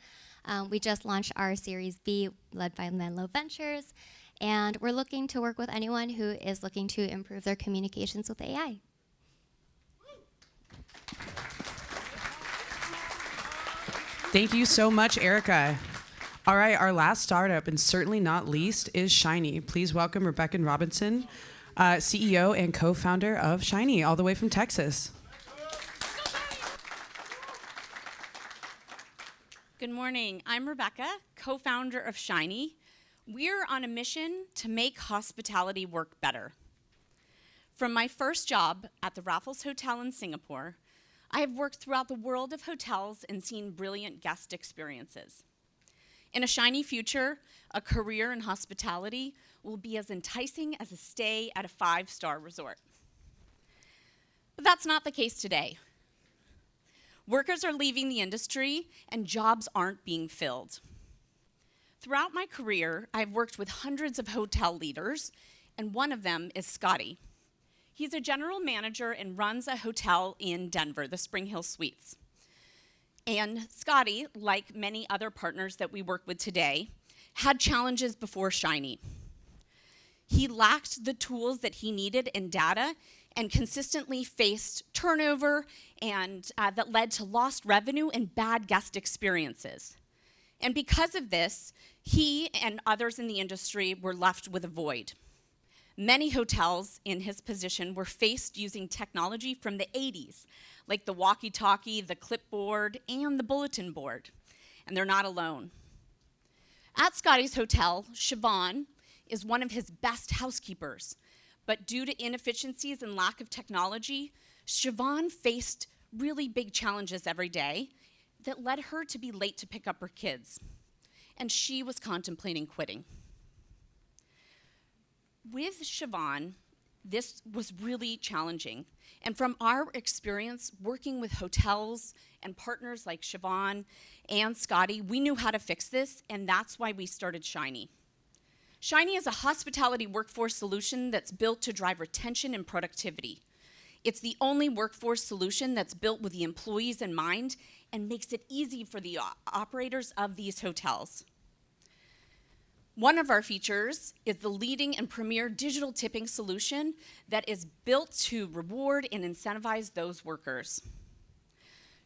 We just launched our Series B, led by Menlo Ventures. And we're looking to work with anyone who is looking to improve their communications with AI.
Thank you so much, Erica. All right, our last startup, and certainly not least, is Shiny. Please welcome Rebecca Robinson, CEO and co-founder of Shiny, all the way from Texas.
Good morning. I'm Rebecca, co-founder of Shiny. We're on a mission to make hospitality work better. From my first job at the Raffles Hotel in Singapore, I have worked throughout the world of hotels and seen brilliant guest experiences. In a Shiny future, a career in hospitality will be as enticing as a stay at a 5-star resort. But that's not the case today. Workers are leaving the industry and jobs aren't being filled. Throughout my career, I've worked with hundreds of hotel leaders, and one of them is Scotty. He's a general manager and runs a hotel in Denver, the Spring Hill Suites. And Scotty, like many other partners that we work with today, had challenges before Shiny. He lacked the tools that he needed in data and consistently faced turnover and that led to lost revenue and bad guest experiences. And because of this, he and others in the industry were left with a void. Many hotels in his position were faced using technology from the 80s, like the walkie-talkie, the clipboard, and the bulletin board. And they're not alone. At Scotty's hotel, Siobhan is one of his best housekeepers. But due to inefficiencies and lack of technology, Siobhan faced really big challenges every day that led her to be late to pick up her kids. And she was contemplating quitting. With Siobhan, this was really challenging. And from our experience working with hotels and partners like Siobhan and Scotty, we knew how to fix this, and that's why we started Shiny. Shiny is a hospitality workforce solution that's built to drive retention and productivity. It's the only workforce solution that's built with the employees in mind and makes it easy for the operators of these hotels. One of our features is the leading and premier digital tipping solution that is built to reward and incentivize those workers.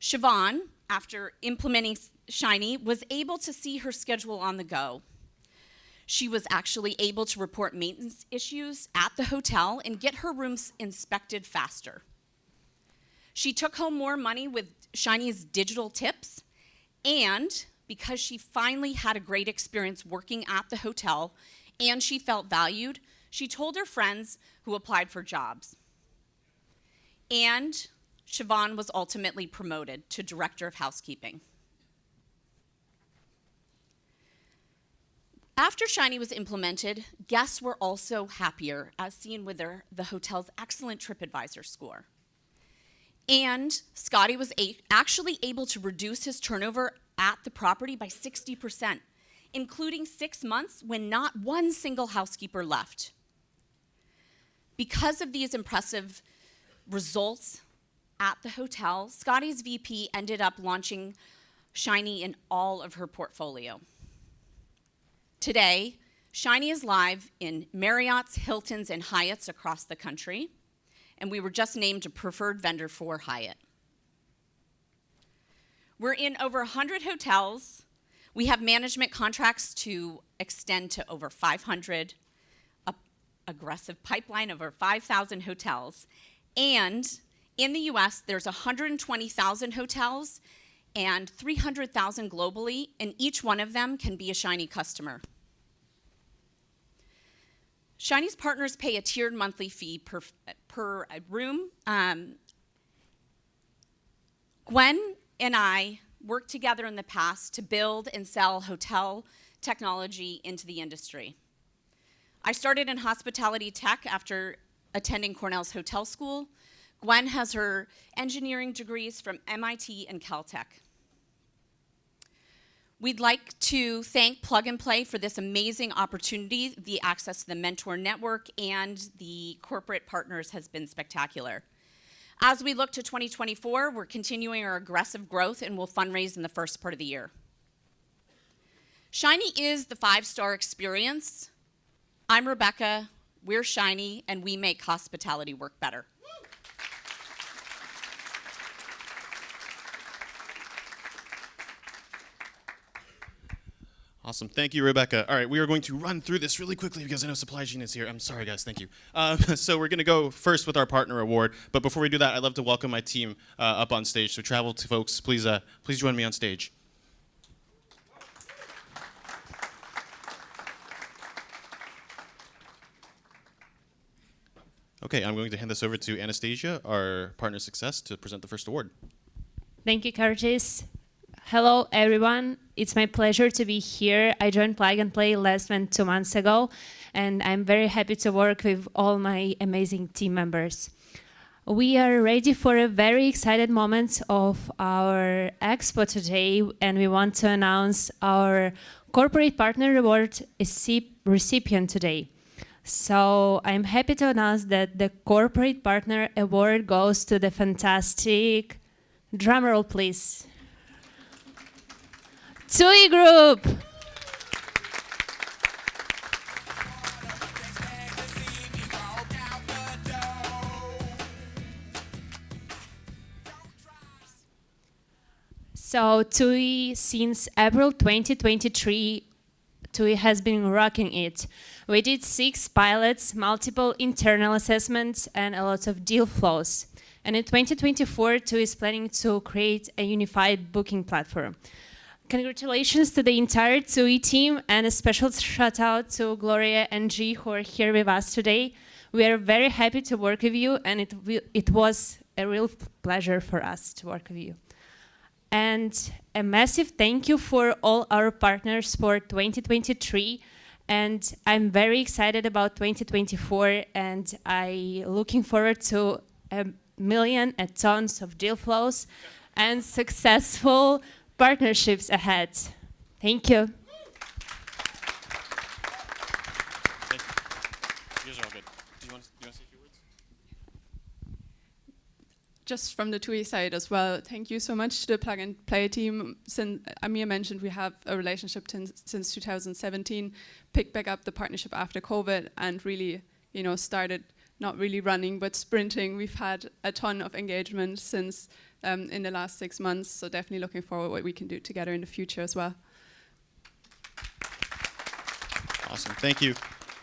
Siobhan, after implementing Shiny, was able to see her schedule on the go. She was actually able to report maintenance issues at the hotel and get her rooms inspected faster. She took home more money with Shiny's digital tips, and because she finally had a great experience working at the hotel and she felt valued, she told her friends who applied for jobs. And Siobhan was ultimately promoted to Director of Housekeeping. After Shiny was implemented, guests were also happier, as seen with the hotel's excellent TripAdvisor score. And Scotty was actually able to reduce his turnover at the property by 60%, including 6 months when not one single housekeeper left. Because of these impressive results at the hotel, Scotty's VP ended up launching Shiny in all of her portfolio. Today, Shiny is live in Marriott's, Hilton's, and Hyatt's across the country, and we were just named a preferred vendor for Hyatt. We're in over 100 hotels. We have management contracts to extend to over 500. aggressive pipeline of over 5,000 hotels. And in the US, there's 120,000 hotels and 300,000 globally, and each one of them can be a Shiny customer. Shiny's partners pay a tiered monthly fee per room. Gwen and I worked together in the past to build and sell hotel technology into the industry. I started in hospitality tech after attending Cornell's hotel school. Gwen has her engineering degrees from MIT and Caltech. We'd like to thank Plug and Play for this amazing opportunity. The access to the mentor network and the corporate partners has been spectacular. As we look to 2024, we're continuing our aggressive growth and will fundraise in the first part of the year. Shiny is the 5-star experience. I'm Rebecca, we're Shiny, and we make hospitality work better.
Awesome. Thank you, Rebecca. All right, we are going to run through this really quickly because I know Supply Chain is here. I'm sorry, guys. Thank you. So we're going to go first with our partner award. But before we do that, I'd love to welcome my team up on stage. So travel to folks, please join me on stage. Okay, I'm going to hand this over to Anastasia, our partner success, to present the first award.
Thank you, Curtis. Hello, everyone. It's my pleasure to be here. I joined Plug and Play less than 2 months ago, and I'm very happy to work with all my amazing team members. We are ready for a very excited moment of our Expo today, and we want to announce our Corporate Partner Award recipient today. So I'm happy to announce that the Corporate Partner Award goes to the fantastic, drumroll please, TUI Group. So TUI, since April 2023, TUI has been rocking it. We did 6 pilots, multiple internal assessments, and a lot of deal flows. And in 2024, TUI is planning to create a unified booking platform. Congratulations to the entire TUI team, and a special shout out to Gloria and G, who are here with us today. We are very happy to work with you, and it was a real pleasure for us to work with you. And a massive thank you for all our partners for 2023. And I'm very excited about 2024, and I'm looking forward to a tons of deal flows and successful partnerships ahead. Thank you.
Yours are all good. Do you want to say a few words?
Just from the TUI side as well, thank you so much to the Plug and Play team. Since Amir mentioned, we have a relationship since 2017, picked back up the partnership after COVID, and really, started not really running but sprinting. We've had a ton of engagement since in the last 6 months, so definitely looking forward to what we can do together in the future as well.
Awesome, thank you.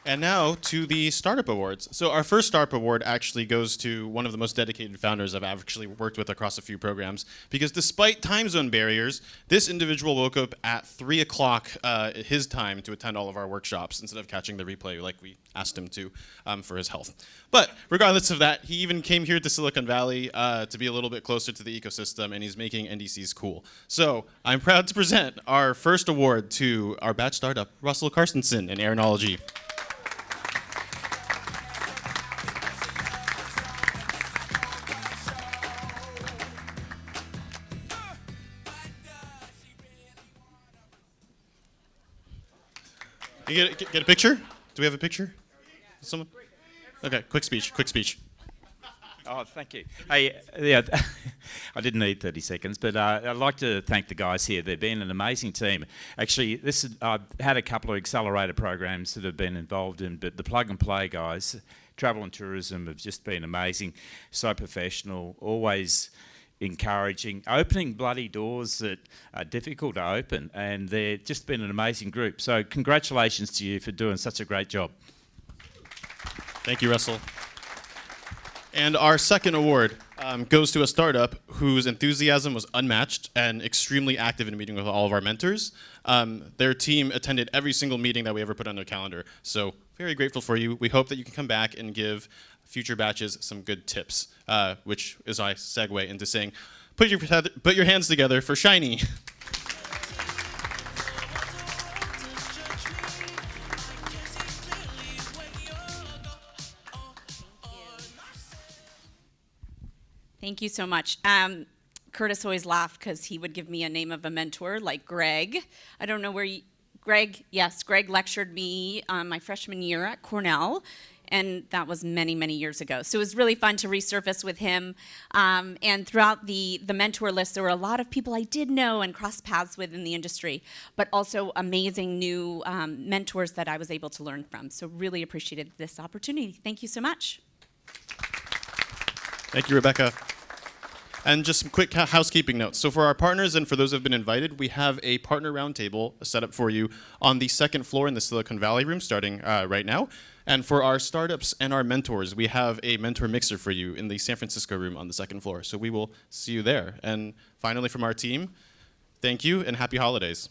And now to the Startup Awards. So our first Startup Award actually goes to one of the most dedicated founders I've actually worked with across a few programs, because despite time zone barriers, this individual woke up at 3 o'clock his time to attend all of our workshops instead of catching the replay like we asked him to for his health. But regardless of that, he even came here to Silicon Valley to be a little bit closer to the ecosystem, and he's making NDCs cool. So I'm proud to present our first award to our batch startup, Russell Carstensen in Aeronology. You get a picture? Do we have a picture? Someone? Okay, quick speech.
Oh, thank you. Hey, yeah, I didn't need 30 seconds, but I'd like to thank the guys here. They've been an amazing team. Actually, I've had a couple of accelerator programs that I've been involved in, but the Plug and Play guys, travel and tourism, have just been amazing, so professional, always encouraging, opening bloody doors that are difficult to open, and they've just been an amazing group. So congratulations to you for doing such a great job.
Thank you, Russell. And our second award goes to a startup whose enthusiasm was unmatched and extremely active in meeting with all of our mentors. Their team attended every single meeting that we ever put on their calendar. So very grateful for you. We hope that you can come back and give future batches some good tips, which is I segue into saying, put your hands together for Shiny.
Thank you so much. Curtis always laughed because he would give me a name of a mentor like Greg. I don't know where Greg, yes, Greg lectured me my freshman year at Cornell, and that was many, many years ago. So it was really fun to resurface with him. And throughout the mentor list, there were a lot of people I did know and cross paths with in the industry, but also amazing new mentors that I was able to learn from. So really appreciated this opportunity. Thank you so much.
Thank you, Rebecca. And just some quick housekeeping notes. So for our partners and for those who have been invited, we have a partner roundtable set up for you on the second floor in the Silicon Valley room starting right now. And for our startups and our mentors, we have a mentor mixer for you in the San Francisco room on the second floor. So we will see you there. And finally, from our team, thank you and happy holidays.